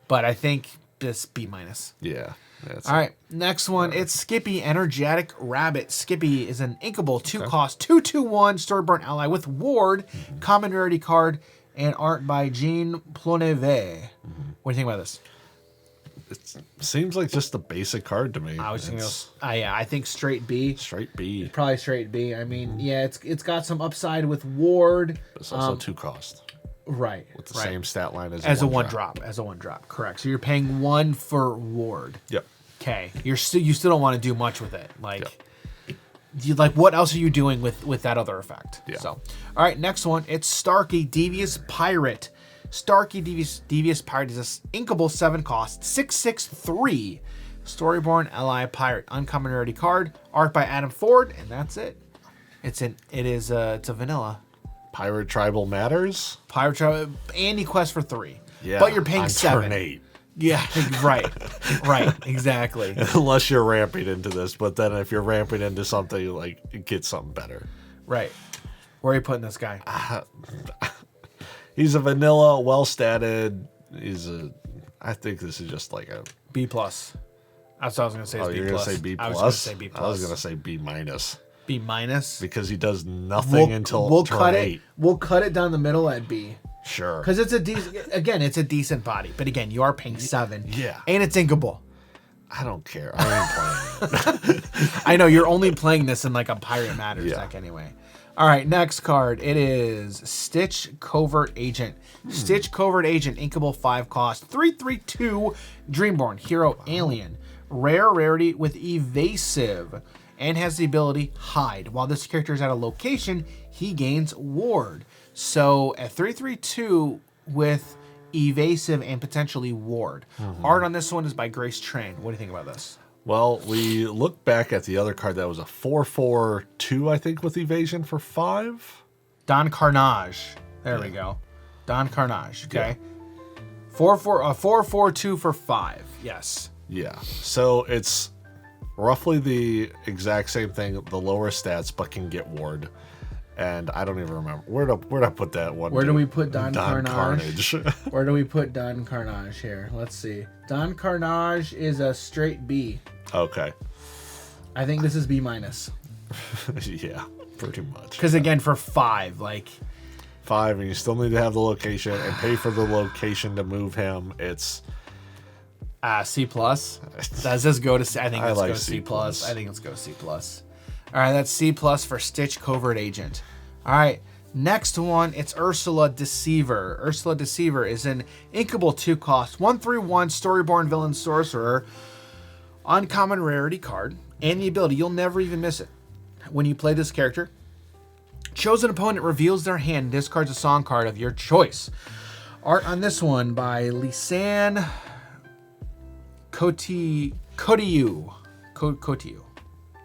but I think this B minus. Yeah. That's All right, next one. It's Skippy, Energetic Rabbit. Skippy is an inkable 2 cost, 2/2/1 Storyborn Ally with Ward, common rarity card, and art by Jean Plonevet. What do you think about this? It seems like just a basic card to me. I was thinking, It's I think straight B. straight B. Probably straight B. I mean, yeah, it's got some upside with Ward. It's also 2 cost. Right. With the same stat line as a one one drop. drop. As a 1-drop. Correct. So you're paying 1 for Ward. Yep. Okay. You still don't want to do much with it. Like what else are you doing with that other effect? Yeah. So, all right, next one. It's Starkey, Devious Pirate. Starkey, Devious Pirate is an inkable 7 cost, 6/6/3 Storyborn Ally Pirate, uncommon rarity card, art by Adam Ford, and that's it. It's a vanilla Pirate Tribal matters. pirate trial and you quest for 3. Yeah. But you're paying on 7. Turn 8. Yeah, right, exactly. Unless you're ramping into this, but then if you're ramping into something, like, get something better. Right. Where are you putting this guy? He's a vanilla, well-statted. I think this is just like a B+. That's what I was going to say. Oh, you're going to say B+? I was going to say B+. I was going to say B-. B-? Because he does nothing until we'll turn cut 8. We'll cut it down the middle at B. Sure. Because it's it's a decent body. But again, you are paying 7. Yeah. And it's inkable. I don't care. I ain't playing it. I know, you're only playing this in like a Pirate Matters Yeah. deck anyway. All right, next card. It is Stitch Covert Agent. Stitch Covert Agent, inkable 5 cost. 3/3/2, Dreamborn, hero alien. Rare rarity with evasive. And has the ability hide. While this character is at a location, he gains ward. So at 3/3/2 with evasive and potentially ward. Art on this one is by Grace Train. What do you think about this? Well, we look back at the other card that was a 4/4/2, I think, with evasion for 5. Don Karnage. There we go. Don Karnage. Okay. 4/4/2 for 5. Yes. Yeah. So it's roughly the exact same thing, the lower stats, but can get ward. And I don't even remember where'd I put that one. Where do we put Don Karnage? Carnage. Where do we put Don Karnage here? Let's see. Don Karnage is a straight B. Okay. I think this is B-. Yeah, pretty much. Because again, for 5, like 5, and you still need to have the location and pay for the location to move him. It's C+. Does this go to C? I think I let's like go C+. C+. I think let's go C+. All right, that's C+ for Stitch Covert Agent. All right, next one, it's Ursula Deceiver. Ursula Deceiver is an inkable 2 cost, 1/3/1 Storyborn Villain Sorcerer, uncommon rarity card, and the ability, you'll never even miss it. When you play this character, chosen opponent reveals their hand and discards a song card of your choice. Art on this one by Lisanne Cotiu.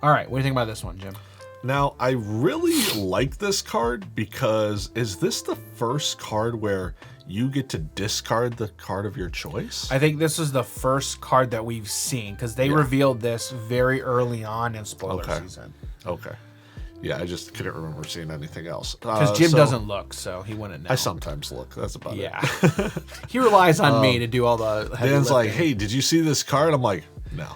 All right, what do you think about this one, Jim? Now, I really like this card because is this the first card where you get to discard the card of your choice? I think this is the first card that we've seen because they revealed this very early on in spoiler season. Okay. Yeah, I just couldn't remember seeing anything else. Because Jim doesn't look, so he wouldn't know. I sometimes look. That's about it. Yeah. He relies on me to do all the heavy Dan's like, lifting. hey, did you see this card? I'm like, no.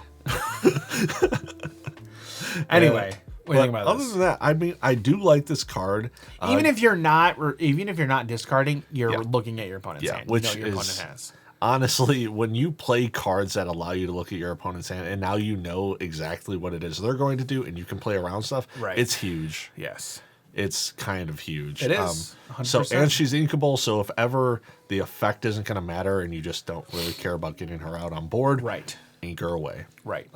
Anyway, what do you think about other this? than that, I mean, I do like this card. Even if you're not discarding, you're looking at your opponent's hand. Which you know what your is opponent has. honestly, when you play cards that allow you to look at your opponent's hand, and now you know exactly what it is they're going to do, and you can play around stuff, Right. it's huge. Yes. It's kind of huge. It is. 100%. So, and she's inkable, so if ever the effect isn't going to matter and you just don't really care about getting her out on board, Right. ink her away. Right.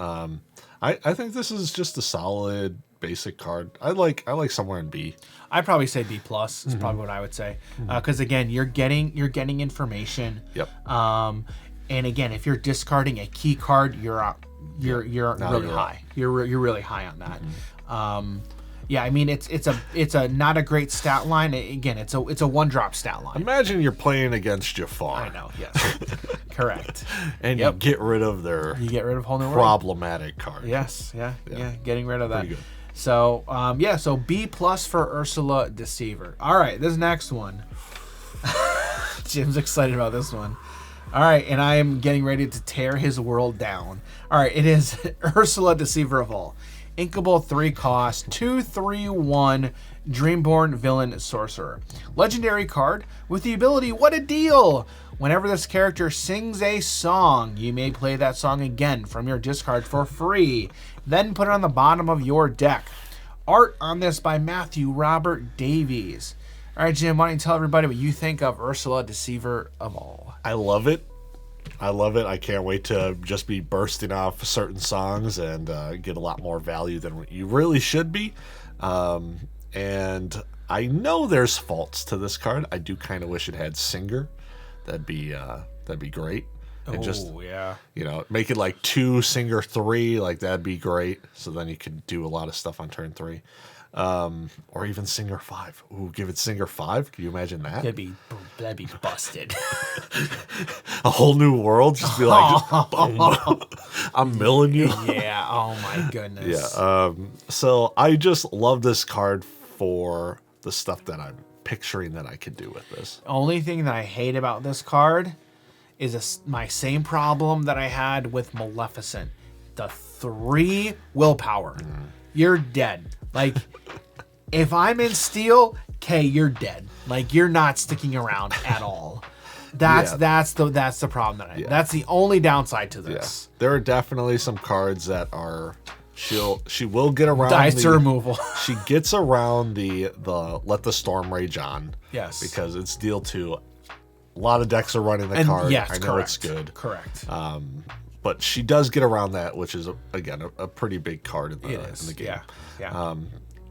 I think this is just a solid basic card. I like somewhere in B. I'd probably say B+. Is probably what I would say. Because again, you're getting information. Yep. And again, if you're discarding a key card, you're really you're high. You're really high on that. Yeah, I mean it's a not a great stat line. Again, it's a 1-drop stat line. Imagine you're playing against Jafar. I know. Yes. Correct. And you get rid of their You get rid of whole new world. problematic card. Yes. Yeah. Getting rid of that. Pretty good. So so B+ for Ursula Deceiver. All right, this next one. Jim's excited about this one. All right, and I am getting ready to tear his world down. All right, it is Ursula Deceiver of All. Inkable 3 cost, 2/3/1 Dreamborn Villain Sorcerer. Legendary card with the ability, what a deal! Whenever this character sings a song, you may play that song again from your discard for free. Then put it on the bottom of your deck. Art on this by Matthew Robert Davies. All right, Jim, why don't you tell everybody what you think of Ursula Deceiver of All? I love it. I can't wait to just be bursting off certain songs and get a lot more value than what you really should be. And I know there's faults to this card. I do kind of wish it had Singer. That'd be great. And make it like 2 Singer 3, like that'd be great. So then you could do a lot of stuff on turn 3. Or even Singer 5. Ooh, give it Singer 5. Can you imagine that? That'd be busted. A whole new world. Just be like, boom. I'm milling you. Yeah. Oh my goodness. Yeah. So I just love this card for the stuff that I'm picturing that I could do with this. Only thing that I hate about this card is my same problem that I had with Maleficent. The 3 willpower. You're dead. Like, if I'm in steel, okay, you're dead. Like, you're not sticking around at all. That's the problem that that's the only downside to this. There are definitely some cards that are she will get around dice to removal. She gets around the let the storm rage on. Yes. Because it's deal 2. A lot of decks are running the card. Yes, I know it's good. Correct. But she does get around that, which is again a pretty big card in the game. Yeah.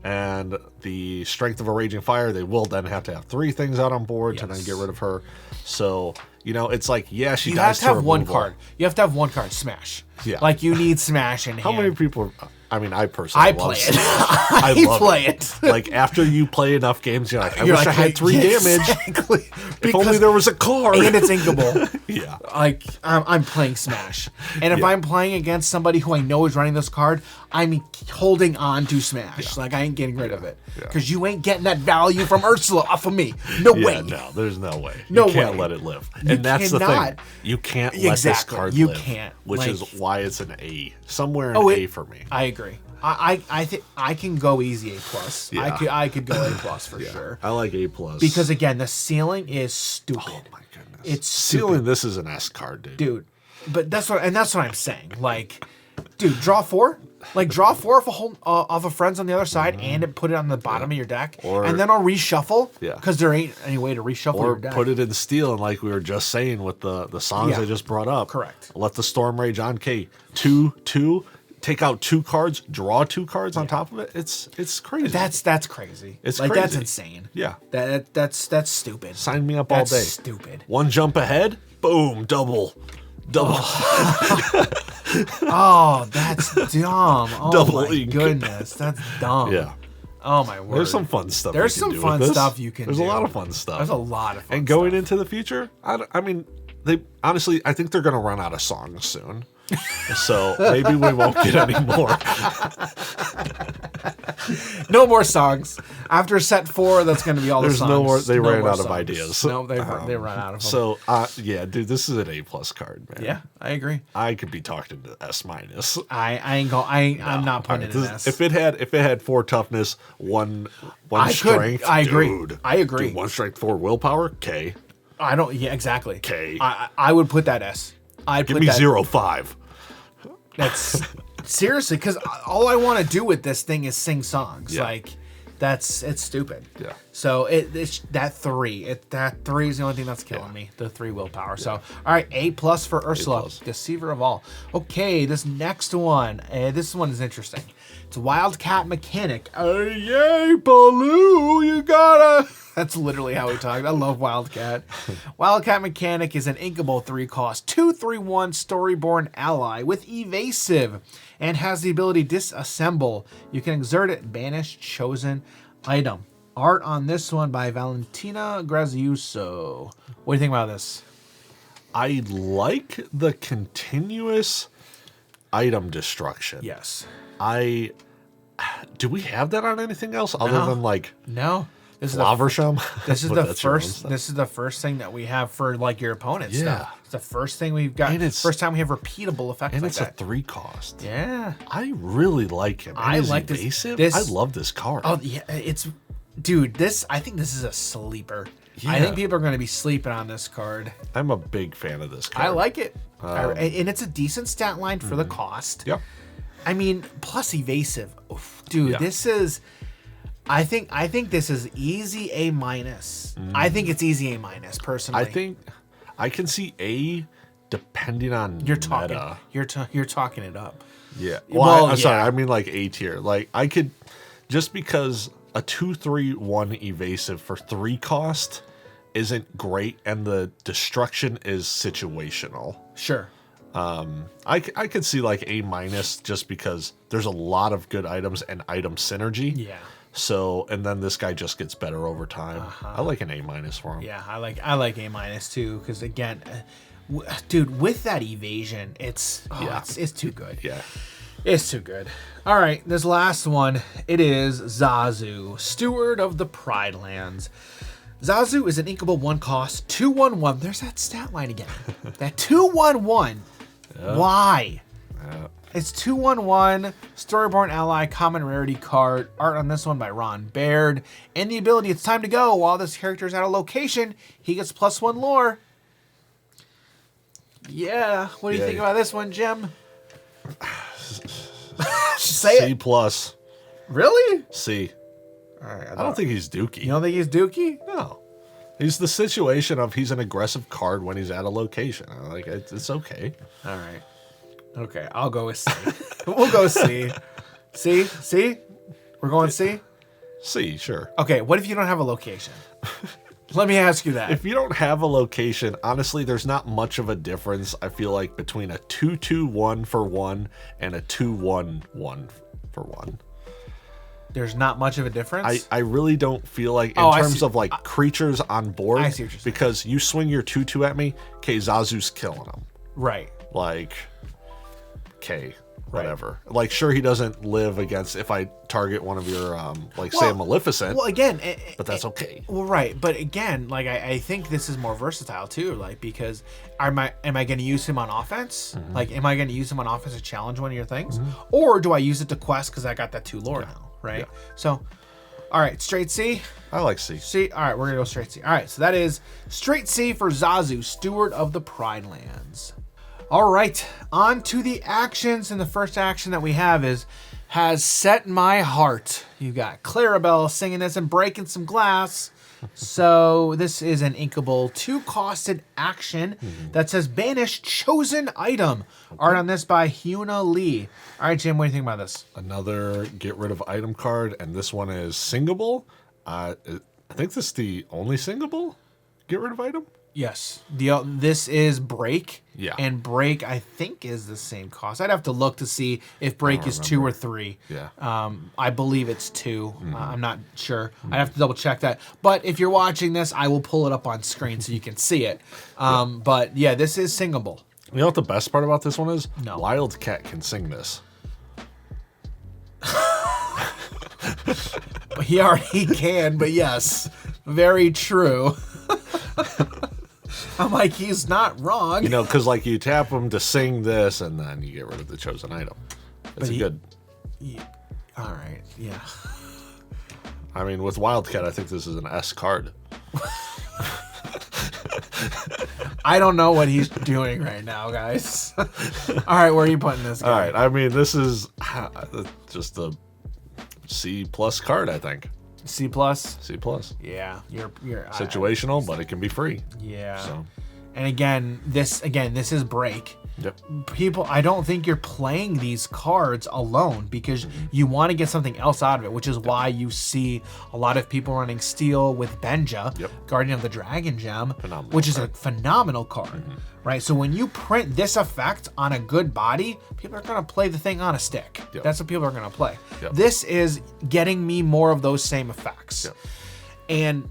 And the Strength of a Raging Fire, they will then have to have 3 things out on board to then get rid of her. So, it's like, she dies to You have to have one removal. card. You have to have one card, Smash. Yeah. Like, you need Smash in How hand. many people... I personally play love it. I love play it. Like, after you play enough games, you're like, I wish I had 3 damage. Exactly. If only there was a card. And it's inkable. Yeah. Like, I'm playing Smash. And if I'm playing against somebody who I know is running this card, I'm holding on to Smash. Like, I ain't getting rid of it. Because you ain't getting that value from Ursula off of me. No way. No, there's no way. No you can't way. let it live. You And that's the cannot. thing. You can't let this card You live. can't. Which Like, is why it's an A. Somewhere an A for me. I agree. I think I can go easy A+. Yeah. I could go A+ for sure. I like A+. Because again, the ceiling is stupid. Oh my goodness. It's Sealing this is an S card, dude. But that's what I'm saying. Like, dude, draw 4. Like, draw 4 of a friends on the other side and put it on the bottom of your deck. And then I'll reshuffle. Yeah. Because there ain't any way to reshuffle Or your deck. put it in steel, and like we were just saying with the songs I just brought up. Correct. Let the storm rage on. K 2/2. Take out 2 cards. Draw 2 cards on top of it. It's crazy. That's crazy. It's like crazy. that's insane. Yeah. That's stupid. Sign me up all day. That's stupid. 1 jump ahead. Boom. Double. Oh, that's dumb. Oh Double my ink. goodness, that's dumb. Yeah. Oh my word. There's some fun stuff. There's you can some do fun with this. stuff you can There's do. a lot of fun stuff. There's a lot of fun And going stuff. into the future, I mean, they honestly, I think they're going to run out of songs soon. So maybe we won't get any more. No more songs. After set 4, that's going to be all There's the songs. no more. They ran more out of songs. ideas. No, they ran out of them. So yeah, dude, this is an A+ card, man. Yeah, I agree. I could be talking to S-. I'm not putting it in S. If it had 4 toughness, one strength, I agree. dude, I agree. Dude, 1 strength, 4 willpower, K. I don't. Yeah, exactly. K. I would put that S. I'd Give put me that, 0/5. That's seriously, because all I want to do with this thing is sing songs. Yeah. Like, it's stupid. Yeah. So it's that 3. That 3 is the only thing that's killing me. The 3 willpower. So all right, A+ for Ursula, Deceiver of All. Okay, this next one. This one is interesting. It's Wildcat Mechanic. Yay, Baloo, you gotta. That's literally how he talks. I love Wildcat. Wildcat Mechanic is an inkable 3-cost, 2/3/1 Storyborn ally with evasive and has the ability Disassemble. You can exert it, banish chosen item. Art on this one by Valentina Graziuso. What do you think about this? I like the continuous item destruction. Yes. Do we have that on anything else other than like No. This is Laversham? This is the first. This is the first thing that we have for like your opponent stuff. It's the first thing we've got. And it's first time we have repeatable effects. And like it's that. a 3-cost. Yeah. I really like him. I like evasive. this. I love this card. Oh yeah, dude. I think this is a sleeper. Yeah. I think people are going to be sleeping on this card. I'm a big fan of this card. I like it, and it's a decent stat line for the cost. Yep. I mean, plus evasive, oof, dude. Yeah. This is. I think this is easy A-. I think it's easy A- personally. I think I can see A depending on you're talking. meta. You're talking it up. Yeah. Well, I'm sorry. I mean like A tier. Like I could just because a 2/3/1 evasive for 3-cost isn't great, and the destruction is situational. Sure. I could see like A- just because there's a lot of good items and item synergy. Yeah. So, and then this guy just gets better over time. I like an A- for him. Yeah, I like A- too, because again, dude, with that evasion, it's too good. Yeah. It's too good. All right, this last one, it is Zazu, Steward of the Pride Lands. Zazu is an inkable 1-cost, 2/1/1. There's that stat line again. That 2/1/1. Yep. Why? Yep. It's 2/1/1, Storyborn Ally, common rarity card. Art on this one by Ron Baird. And the ability, it's time to go. While this character is at a location, he gets +1 lore. Yeah, what do you think about this one, Jim? Say C+. It. Really? C. All right, I don't think he's dookie. You don't think he's dookie? No. He's the situation of he's an aggressive card when he's at a location. Like, it's okay. All right. Okay, I'll go with C. We'll go C. C? C? We're going C? C, sure. Okay, what if you don't have a location? Let me ask you that. If you don't have a location, honestly, there's not much of a difference, I feel like, between a 2/2/1 for 1 and a 2/1/1 for 1. There's not much of a difference? I really don't feel like, in terms of, like, creatures on board, I see what you're saying. because you swing your 2/2 at me, okay, Zazu's killing him. Right. Like, okay, whatever. Right. Like, sure, he doesn't live against if I target one of your, say, a Maleficent. Well, again... but that's okay. Well, right. But again, like, I think this is more versatile, too. Like, because am I going to use him on offense? Mm-hmm. Like, am I going to use him on offense to challenge one of your things? Mm-hmm. Or do I use it to quest because I got that 2 lore now, right? Yeah. So, all right, straight C? I like C. C? All right, we're going to go straight C. All right, so that is straight C for Zazu, Steward of the Pride Lands. All right, on to the actions, and the first action that we have is Has Set My Heart. You got Clarabelle singing this and breaking some glass. So this is an inkable 2-costed action that says Banish Chosen Item. Art on this by Hyuna Lee. All right, Jim, what do you think about this? Another get rid of item card, and this one is singable. I think this is the only singable get rid of item. Yes. This is Break. Yeah. And Break, I think, is the same cost. I'd have to look to see if Break is 2 or 3. Yeah. I believe it's 2. I'm not sure. I'd have to double check that. But if you're watching this, I will pull it up on screen so you can see it. But yeah, this is singable. You know what the best part about this one is? No. Wildcat can sing this. He already can, but yes. Very true. I'm like, he's not wrong. You know, because like you tap him to sing this, and then you get rid of the chosen item. It's good. All right, yeah. I mean, with Wildcat, I think this is an S card. I don't know what he's doing right now, guys. All right, where are you putting this guy? All right, I mean, this is just a C+ card, I think. C+? C+. Yeah, you're situational, but it can be free. Yeah. So. And again, this is Break. Yep. People, I don't think you're playing these cards alone because you want to get something else out of it, which is why you see a lot of people running Steel with Benja, Guardian of the Dragon Gem, which is a phenomenal card, right? So when you print this effect on a good body, people are going to play the thing on a stick. Yep. That's what people are going to play. Yep. This is getting me more of those same effects. Yep. And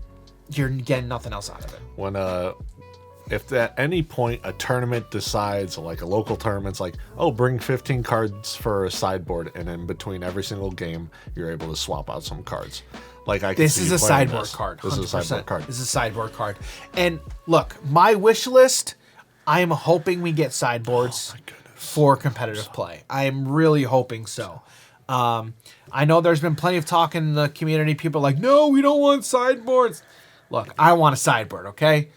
you're getting nothing else out of it. When if at any point a tournament decides, like a local tournament's like, oh, bring 15 cards for a sideboard, and in between every single game, you're able to swap out some cards. Like this is a sideboard card. 100%. This is a sideboard card. This is a sideboard card. And look, my wish list, I am hoping we get sideboards for competitive play. I am really hoping so. I know there's been plenty of talk in the community. People are like, no, we don't want sideboards. Look, I want a sideboard, okay?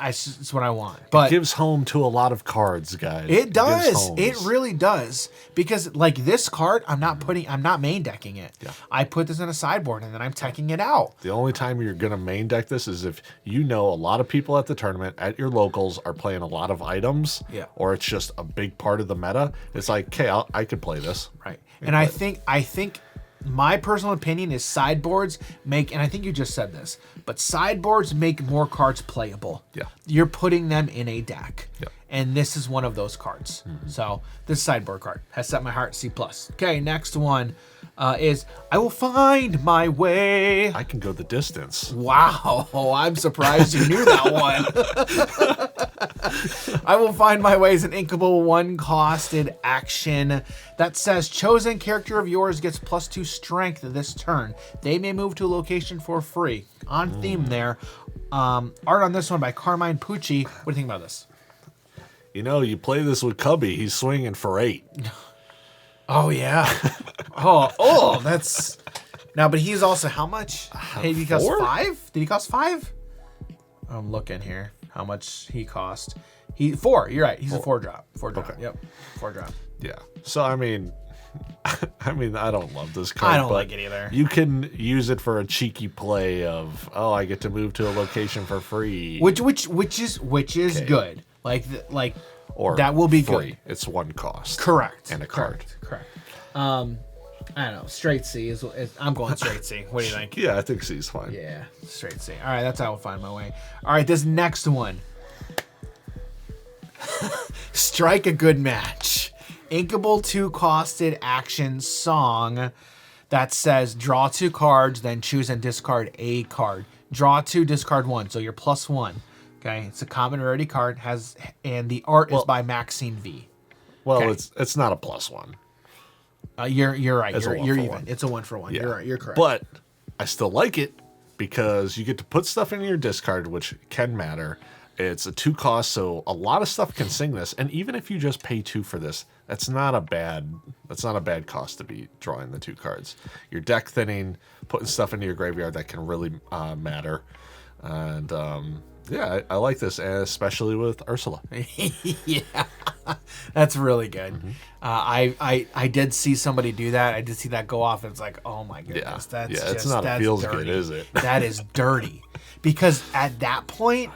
It's what I want. But it gives home to a lot of cards, guys. It does. It really does. Because like this card, I'm not main decking it. Yeah. I put this in a sideboard and then I'm teching it out. The only time you're going to main deck this is if you know a lot of people at the tournament at your locals are playing a lot of items. Yeah. Or it's just a big part of the meta. It's like, okay, I could play this. Right. And I think my personal opinion is sideboards make, and I think you just said this, but sideboards make more cards playable. Yeah. You're putting them in a deck. Yeah. And this is one of those cards. So this sideboard card has set my heart C+. Okay, next one is I will find my way. I can go the distance. Wow, I'm surprised you knew that one. I will find my way is an inkable 1-costed action that says chosen character of yours gets +2 strength this turn. They may move to a location for free. On theme there. Art on this one by Carmine Pucci. What do you think about this? You know, you play this with Cubby, he's swinging for 8. Oh, yeah. oh, that's... Now, but he's also how much? Hey, he cost 5? Did he cost 5? I'm looking here. How much he cost. 4. You're right. He's a 4-drop. 4-drop. Okay. Yep. 4-drop. Yeah. So, I mean, I don't love this card. I don't like it either. You can use it for a cheeky play of, oh, I get to move to a location for free. Which is okay. good. Like or that will be free. good. It's 1 cost. Correct. And a card. Correct. I don't know. Straight C is I'm going straight C. What do you think? Yeah, I think C is fine. Yeah, straight C. All right, that's how I'll find my way. All right, this next one. Strike a good match. Inkable 2-costed action song that says draw 2 cards, then choose and discard a card. Draw 2, discard 1, so you're +1. Okay, it's a common rarity card, and the art is by Maxine V. Well, okay. it's not a +1. You're right. It's You're even. 1 for 1. It's a 1 for 1. Yeah. You're right. You're correct. But I still like it because you get to put stuff in your discard, which can matter. It's a 2 cost, so a lot of stuff can sing this. And even if you just pay 2 for this, that's not a bad cost to be drawing the 2 cards. Your deck thinning, putting stuff into your graveyard that can really matter. And yeah, I like this, especially with Ursula. Yeah, that's really good. Mm-hmm. I did see somebody do that. I did see that go off. It's like, oh my goodness, it's not feels dirty. Good, is it? That is dirty. Because at that point,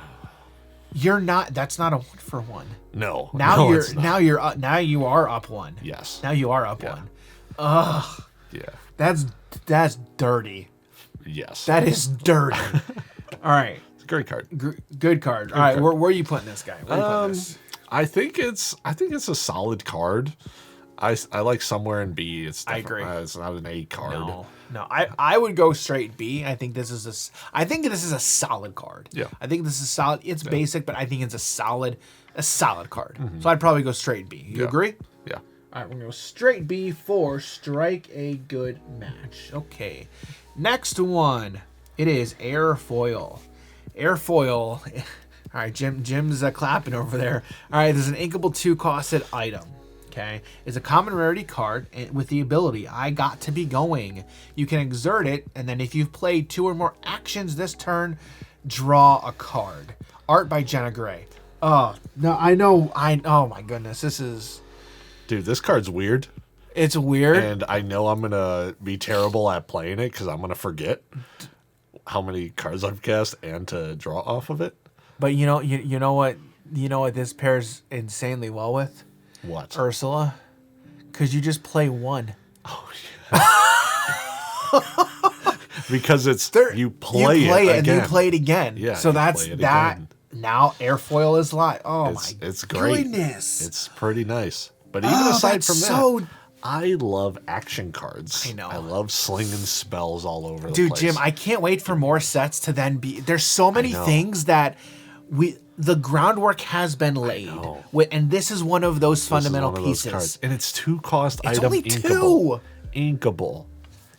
you're not. That's not a 1 for 1. No. Now you're up. Now you are up 1. Yes. Now you are up 1. Ugh. Yeah. That's dirty. Yes. That is dirty. All right. Great card. Good card. All right, where are you putting this guy? Where are you putting this? I think it's a solid card. I like somewhere in B. I agree. It's not an A card. No. I would go straight B. I think this is a solid card. Yeah. I think this is solid. It's basic, but I think it's a solid card. Mm-hmm. So I'd probably go straight B. You agree? Yeah. All right, we're gonna go straight B for strike a good match. Okay. Next one. It is Airfoil. Airfoil. All right, Jim's clapping over there. All right, there's an inkable 2-costed item. Okay, it's a common rarity card with the ability I got to be going. You can exert it, and then if you've played 2 or more actions this turn, draw a card. Art by Jenna Gray. Oh no, I know. Oh my goodness, this is. Dude, this card's weird. It's weird, and I know I'm gonna be terrible at playing it because I'm gonna forget how many cards I've cast and to draw off of it. But you know what this pairs insanely well with? What? Ursula. Because you just play 1. Oh yeah. Because you play it again. And you play it again. Yeah. So that's that. Again. Now Airfoil is live. Oh it's great. Goodness. It's pretty nice. But even aside from that, I love action cards. I know. I love slinging spells all over the place. Dude, Jim, I can't wait for more sets to then be. There's so many things that the groundwork has been laid. And this is one of those fundamental pieces. And it's 2-cost it's item. Only inkable. 2. Inkable.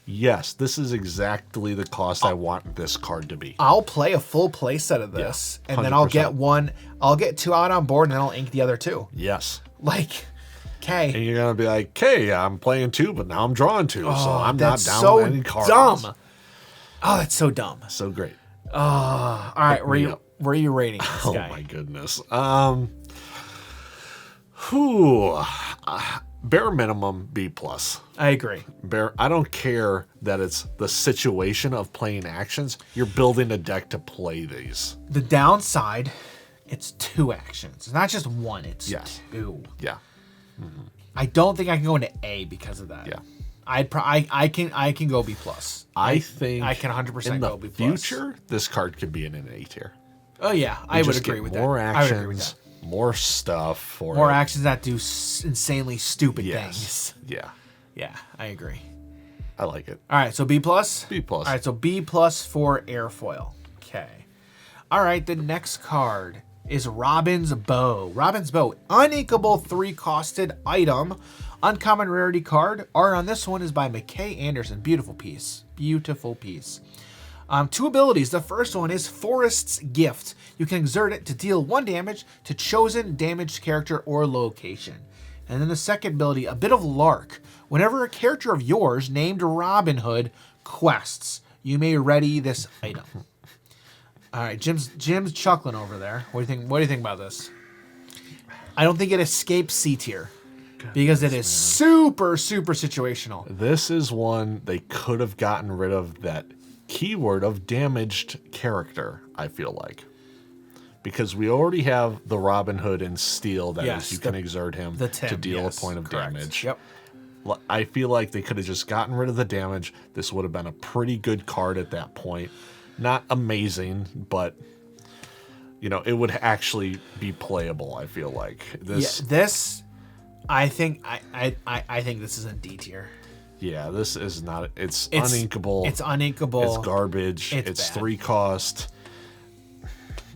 Yes, this is exactly the cost I want this card to be. I'll play a full play set of this, and then I'll get 1. I'll get 2 out on board, and then I'll ink the other 2. Yes. Okay. And you're gonna be like, "Okay, I'm playing 2, but now I'm drawing 2, so I'm not down with any cards." Dumb. Oh, that's so dumb. So great. All right, where are you rating this guy? Oh my goodness. Bare minimum B+. I agree. I don't care that it's the situation of playing actions. You're building a deck to play these. The downside, it's 2 actions. It's not just 1. It's 2. Yeah. Mm-hmm. I don't think I can go into A because of that. Yeah. I can go B+. I think I can 100% go B+. In the future, this card could be in an A tier. Oh yeah, I would agree with that. More actions, more stuff for more actions that do insanely stupid things. Yeah. Yeah, I agree. I like it. All right, so B+? B+. All right, so B+ for airfoil. Okay. All right, the next card is Robin's Bow. Robin's Bow, uninkable 3-costed item. Uncommon rarity card. Art on this one is by McKay Anderson. Beautiful piece. Beautiful piece. 2 abilities. The first one is Forest's Gift. You can exert it to deal 1 damage to chosen damaged character or location. And then the second ability, a bit of Lark. Whenever a character of yours named Robin Hood quests, you may ready this item. All right, Jim's chuckling over there. What do you think about this? I don't think it escapes C tier because it is super situational. This is one they could have gotten rid of that keyword of damaged character, I feel like. Because we already have the Robin Hood in steel that is you can exert him to deal a point of damage. Yep. I feel like they could have just gotten rid of the damage. This would have been a pretty good card at that point. Not amazing, but it would actually be playable, I feel like. I think this is a D tier. Yeah, this is not it's uninkable. It's uninkable. It's garbage. It's bad. 3 cost.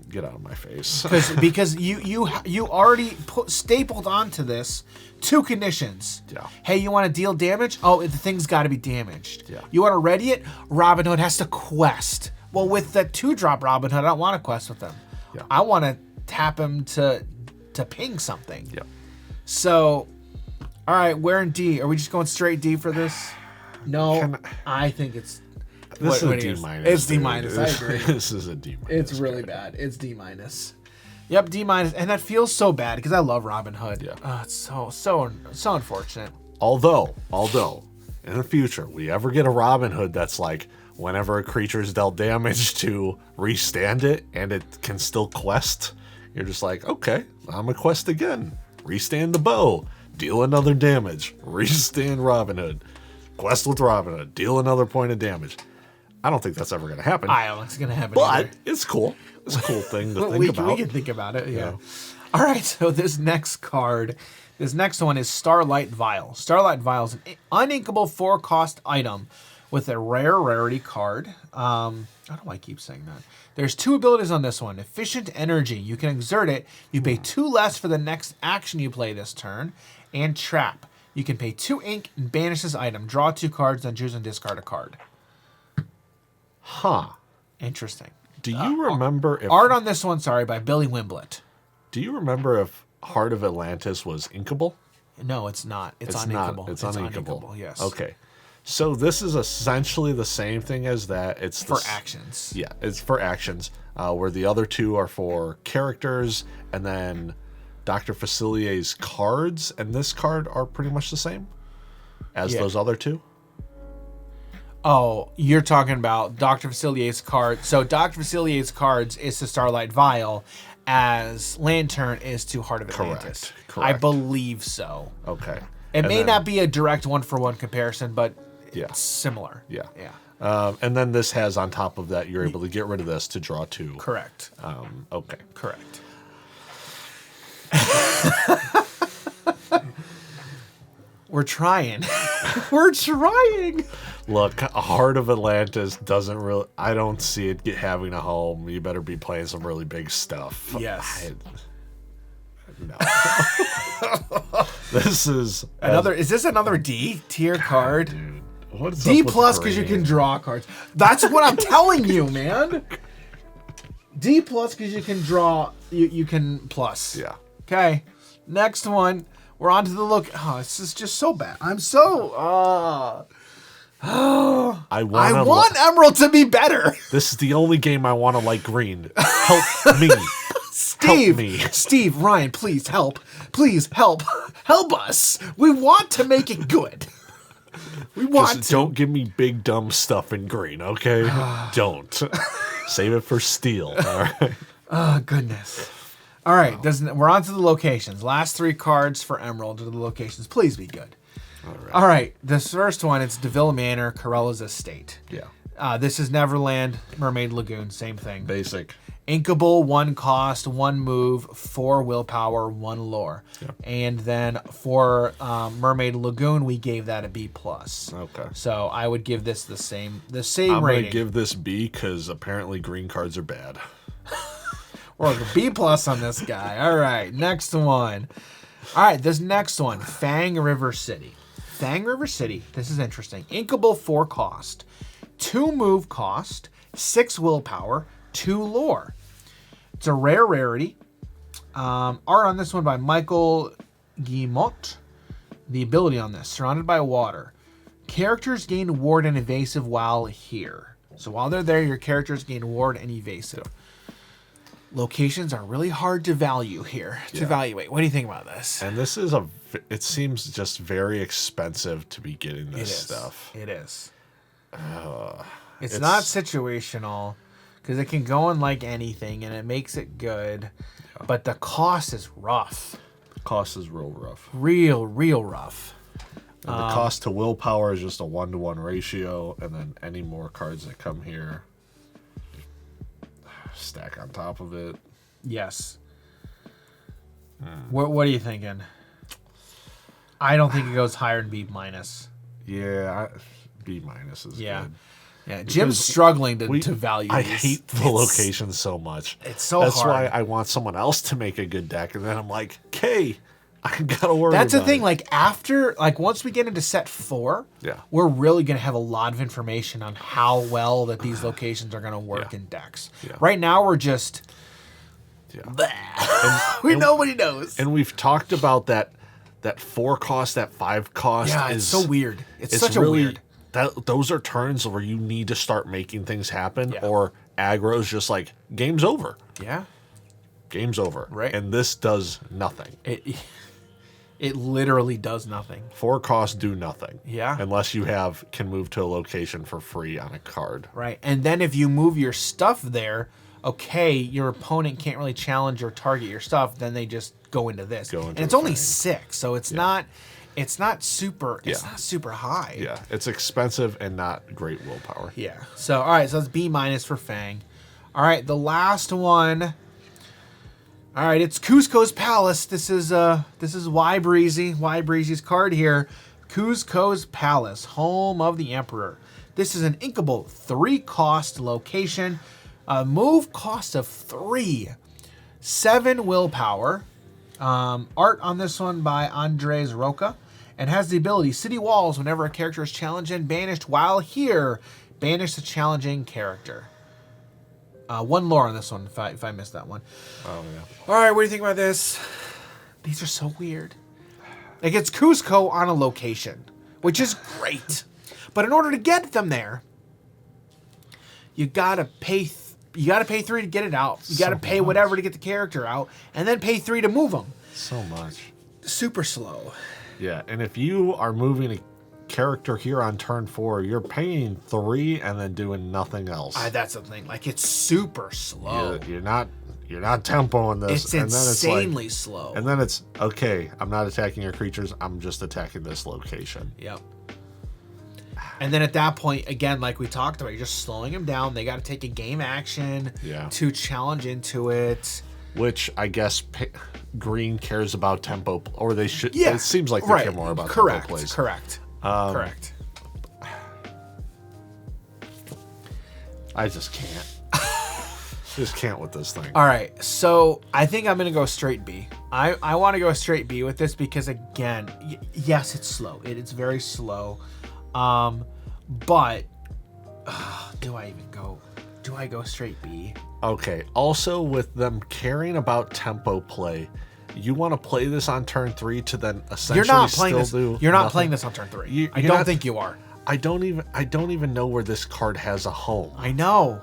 Get out of my face. because you already stapled onto this 2 conditions. Yeah. Hey, you want to deal damage? Oh, the thing's got to be damaged. Yeah. You want to ready it? Robin Hood has to quest. Well, with the 2-drop Robin Hood, I don't want to quest with them. Yeah. I want to tap him to ping something. Yeah. So, all right, we're in D. Are we just going straight D for this? No, I think it's. This is a D-. It's D-. I agree. This is a D-. It's really bad. It's D-. Yep, D-. And that feels so bad because I love Robin Hood. Yeah. Oh, it's so unfortunate. Although, in the future, we ever get a Robin Hood that's like, whenever a creature is dealt damage to restand it and it can still quest, you're just like, okay, I'm going to quest again. Restand the bow. Deal another damage. Restand Robin Hood. Quest with Robin Hood. Deal another point of damage. I don't think that's ever going to happen. I don't think it's going to happen but either. it's cool. It's a cool thing to think about. We can think about it, yeah. All right, so this next one is Starlight Vial. Starlight Vial is an uninkable 4-cost item with a rare rarity card. I don't know why I keep saying that. There's 2 abilities on this one. Efficient Energy. You can exert it. You pay 2 less for the next action you play this turn. And Trap. You can pay 2 ink and banish this item. Draw 2 cards, then choose and discard a card. Huh. Interesting. Do you remember if... Art on this one, by Billy Wimblett. Do you remember if Heart of Atlantis was inkable? No, it's not. It's uninkable. uninkable. It's uninkable. Yes. Okay. So this is essentially the same thing as that. It's for actions. Yeah, it's for actions. Where the other 2 are for characters, and then Dr. Facilier's cards and this card are pretty much the same as those other 2. Oh, you're talking about Dr. Facilier's card. So Dr. Facilier's cards is to Starlight Vial, as Lantern is to Heart of Atlantis. Correct. I believe so. Okay. It may not be a direct 1-for-1 comparison, but it's similar. Yeah. Yeah. And then this has on top of that, you're able to get rid of this to draw 2. Correct. Okay. Correct. We're trying. We're trying. Look, Heart of Atlantis doesn't really... I don't see it having a home. You better be playing some really big stuff. Yes. No. This is... Is this another D tier card? Dude. What is D+ because you can draw cards. That's what I'm telling you, man. D+ because you can draw... You can plus. Yeah. Okay. Next one. We're on to the look. Oh, this is just so bad. I'm so... I want Emerald to be better. This is the only game I want to like green. Help me. Steve, help me. Steve, Ryan, please help. Please help. Help us. We want to make it good. We want Just don't give me big dumb stuff in green, okay? Don't. Save it for steel. All right. Oh, goodness. All right, we're on to the locations. Last 3 cards for Emerald are the locations. Please be good. All right. This first one, it's DeVille Manor, Corella's Estate. Yeah. This is Neverland, Mermaid Lagoon, same thing. Basic. Inkable, 1 cost, 1 move, 4 willpower, 1 lore. Yep. And then for Mermaid Lagoon, we gave that a B+. Okay. So I would give this the same I'm rating. going to give this B because apparently green cards are bad. Or a B+ on this guy. All right, next one. All right, this next one, Fang River City. Fang River City, this is interesting. Inkable, 4 cost, 2 move cost, 6 willpower, 2 lore. It's a rare rarity. Art on this one by Michael Guillemot. The ability on this, surrounded by water. Characters gain ward and evasive while here. So while they're there, your characters gain ward and evasive. Locations are really hard to value here, to evaluate. What do you think about this? And this is it seems just very expensive to be getting this stuff. It is. It's not situational because it can go in like anything and it makes it good, but the cost is rough. Cost is real rough. Real rough. And the cost to willpower is just a 1-to-1 ratio, and then any more cards that come here stack on top of it. Yes. What are you thinking? I don't think it goes higher than B-. Yeah, B- is good. Yeah, Jim's struggling to value I these. hate the location so much. It's so That's hard. why I want someone else to make a good deck, and then I'm like, okay, I gotta worry That's the about thing. it. Once we get into set 4, Yeah. we're really gonna have a lot of information on how well that these locations are gonna work in decks. Yeah. Right now, we're just nobody knows. And we've talked about that 4 cost, that 5 cost. Yeah, is it's so weird. It's such really, a weird. Those are turns where you need to start making things happen, Yeah. or aggro's just like, game's over. Yeah. Game's over. Right. And this does nothing. It literally does nothing. 4 costs do nothing. Yeah. Unless you can move to a location for free on a card. Right. And then if you move your stuff there, okay, your opponent can't really challenge or target your stuff, then they just go into this. And it's only 6, so it's not super high. Yeah. It's expensive and not great willpower. Yeah. So all right, so that's B- for Fang. All right, the last one. All right, it's Cusco's Palace. This is Y Breezy's card here. Cusco's Palace, home of the Emperor. This is an inkable 3-cost location. Move cost of 3. 7 willpower. Art on this one by Andres Roca. And has the ability, City Walls, whenever a character is challenged and banished while here, banish the challenging character. 1 lore on this one, if I missed that one. Oh, yeah. All right, what do you think about this? These are so weird. Like, it's Cusco on a location, which is great. But in order to get them there, you gotta pay 3 to get it out. You gotta pay whatever to get the character out, and then pay 3 to move them. So much. Super slow. Yeah, and if you are moving a character here on turn 4, you're paying 3 and then doing nothing else. That's the thing. Like, it's super slow. You're not tempoing this. It's and insanely slow. And then it's, okay, I'm not attacking your creatures, I'm just attacking this location. Yep. And then at that point, again, like we talked about, you're just slowing them down. They got to take a game action to challenge into it. Which I guess Green cares about tempo, or they should. Yeah, it seems like they care more about tempo plays. Correct. I just can't. Just can't with this thing. All right, so I think I'm gonna go straight B. I want to go straight B with this because, again, yes, it's slow. It's very slow. But do I go straight B? Okay. Also, with them caring about tempo play, you want to play this on turn 3 to then essentially You're not playing still this. do You're not nothing. playing this on turn 3. I you're don't not- think you are. I don't even know where this card has a home. I know.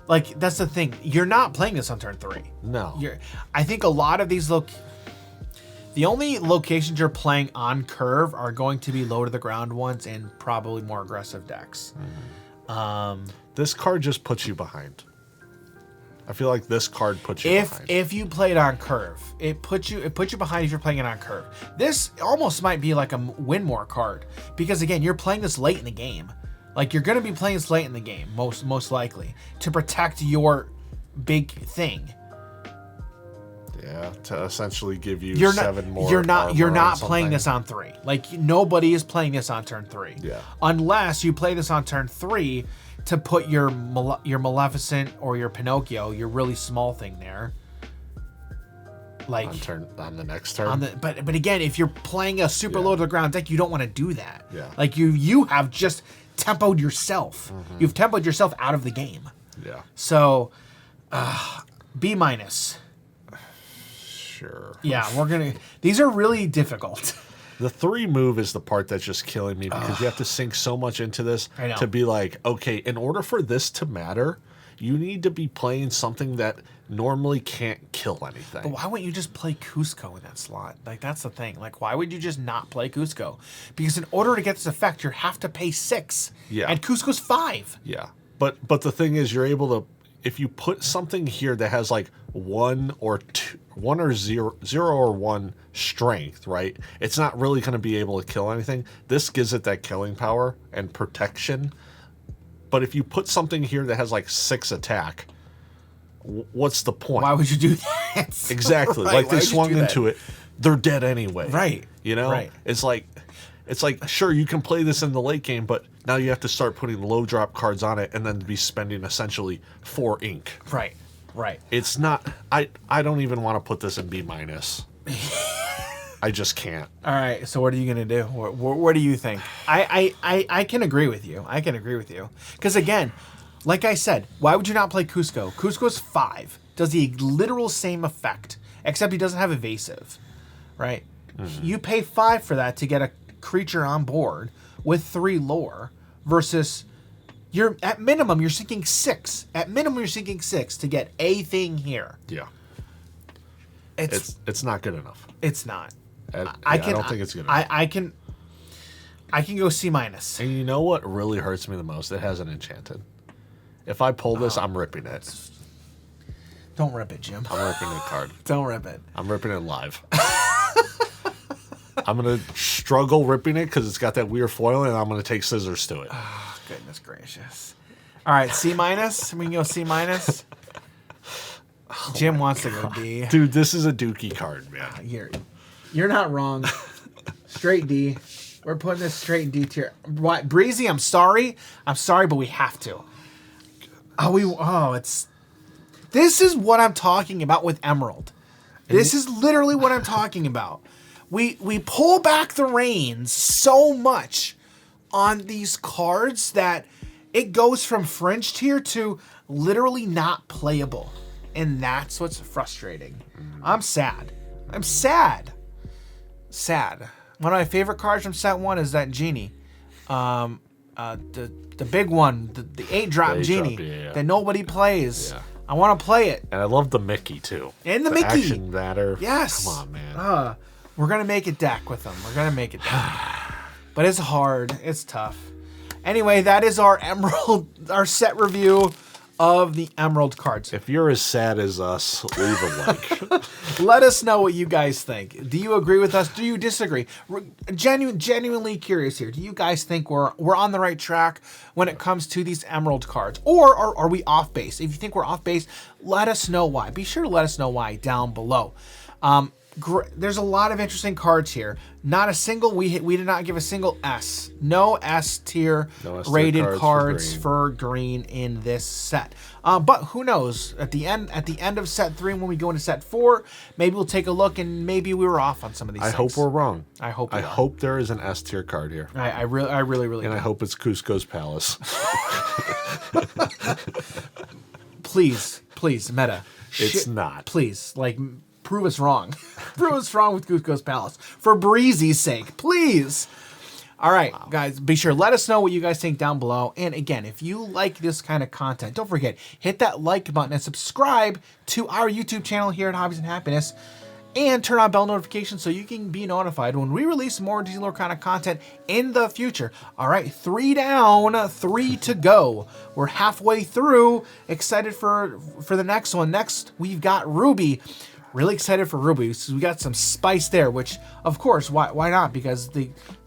Like, that's the thing. You're not playing this on turn 3. No. I think a lot of these the only locations you're playing on curve are going to be low to the ground ones and probably more aggressive decks. This card just puts you behind. I feel like this card puts you behind. If you play it on curve, it puts you behind if you're playing it on curve. This almost might be like a win more card because, again, you're playing this late in the game. Like, you're going to be playing this late in the game most likely to protect your big thing. Yeah, to essentially give you You're not, 7 more. You're not something. playing this on 3. Like, nobody is playing this on turn 3. Yeah. Unless you play this on turn 3 to put your Maleficent or your Pinocchio, your really small thing there. Like on the next turn. But again, if you're playing a super low to the ground deck, you don't want to do that. Yeah. Like you have just tempoed yourself. You've tempoed yourself out of the game. Yeah. So, B-. Sure. Yeah, these are really difficult. The 3 move is the part that's just killing me because you have to sink so much into this I know. to be like, okay, in order for this to matter, you need to be playing something that normally can't kill anything. But why wouldn't you just play Cusco in that slot? Like, that's the thing. Like, why would you just not play Cusco? Because in order to get this effect, you have to pay 6. Yeah. And Cusco's 5. Yeah. But the thing is, you're able to, if you put something here that has like 1 or 0 or 1 strength, right? It's not really going to be able to kill anything. This gives it that killing power and protection. But if you put something here that has like 6 attack, what's the point? Why would you do that? Exactly. Right, Like why they would you swung do that? into it. They're dead anyway. Right. You know? Right. It's like sure, you can play this in the late game, but now you have to start putting low drop cards on it and then be spending essentially 4 ink. Right. Right. It's not I don't even want to put this in B-. I just can't. All right. So what are you gonna do? What do you think? I can agree with you. I can agree with you. Because again, like I said, why would you not play Cusco? Cusco's 5. Does the literal same effect, except he doesn't have evasive, right? You pay 5 for that to get a creature on board with 3 lore versus you're at minimum you're sinking 6. At minimum you're sinking 6 to get a thing here. Yeah. It's not good enough. It's not. I don't think it's good enough. I can go C-. And you know what really hurts me the most? It hasn't enchanted. If I pull this, I'm ripping it. Don't rip it, Jim. I'm ripping the card. Don't rip it. I'm ripping it live. I'm going to struggle ripping it because it's got that weird foil, and I'm going to take scissors to it. Oh, goodness gracious. All right, C-. We can go C-. Jim wants to go D. Dude, this is a dookie card, man. You're not wrong. Straight D. We're putting this straight in D tier. What, Breezy, I'm sorry, but we have to. This is what I'm talking about with Emerald. This is literally what I'm talking about. We pull back the reins so much on these cards that it goes from fringe tier to literally not playable. And that's what's frustrating. I'm sad. Sad. One of my favorite cards from set 1 is that Genie. The big one, the 8-drop Genie that nobody plays. Yeah. I want to play it. And I love the Mickey, too. And the Mickey. Action matter. Yes. Come on, man. We're going to make it deck with them. But it's hard. It's tough. Anyway, that is our set review of the Emerald cards. If you're as sad as us, leave a like. Let us know what you guys think. Do you agree with us? Do you disagree? Genuinely curious here. Do you guys think we're on the right track when it comes to these Emerald cards? Or are we off base? If you think we're off base, let us know why. Be sure to let us know why down below. There's a lot of interesting cards here. Not a single, we did not give a single S. No S tier rated cards for green in this set. But who knows? At the end of set 3, when we go into set 4, maybe we'll take a look and maybe we were off on some of these things. I hope we're wrong. I hope there is an S tier card here. I really and I hope it's Cusco's Palace. Please, Meta. It's not. Please, prove us wrong. Prove us wrong with Cusco's Palace. For Breezy's sake, please. All right, guys, be sure let us know what you guys think down below. And again, if you like this kind of content, don't forget, hit that like button and subscribe to our YouTube channel here at Hobbies and Happiness. And turn on bell notifications so you can be notified when we release more Disney Lorcana content in the future. All right, 3 down, 3 to go. We're halfway through. Excited for the next one. Next, we've got Ruby Really excited for Ruby. So we got some spice there, which, of course, why not? Because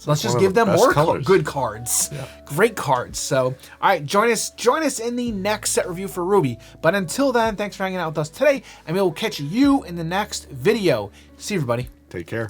let's just give them more good cards. Yeah. Great cards. So, all right, join us in the next set review for Ruby. But until then, thanks for hanging out with us today, and we will catch you in the next video. See you, everybody. Take care.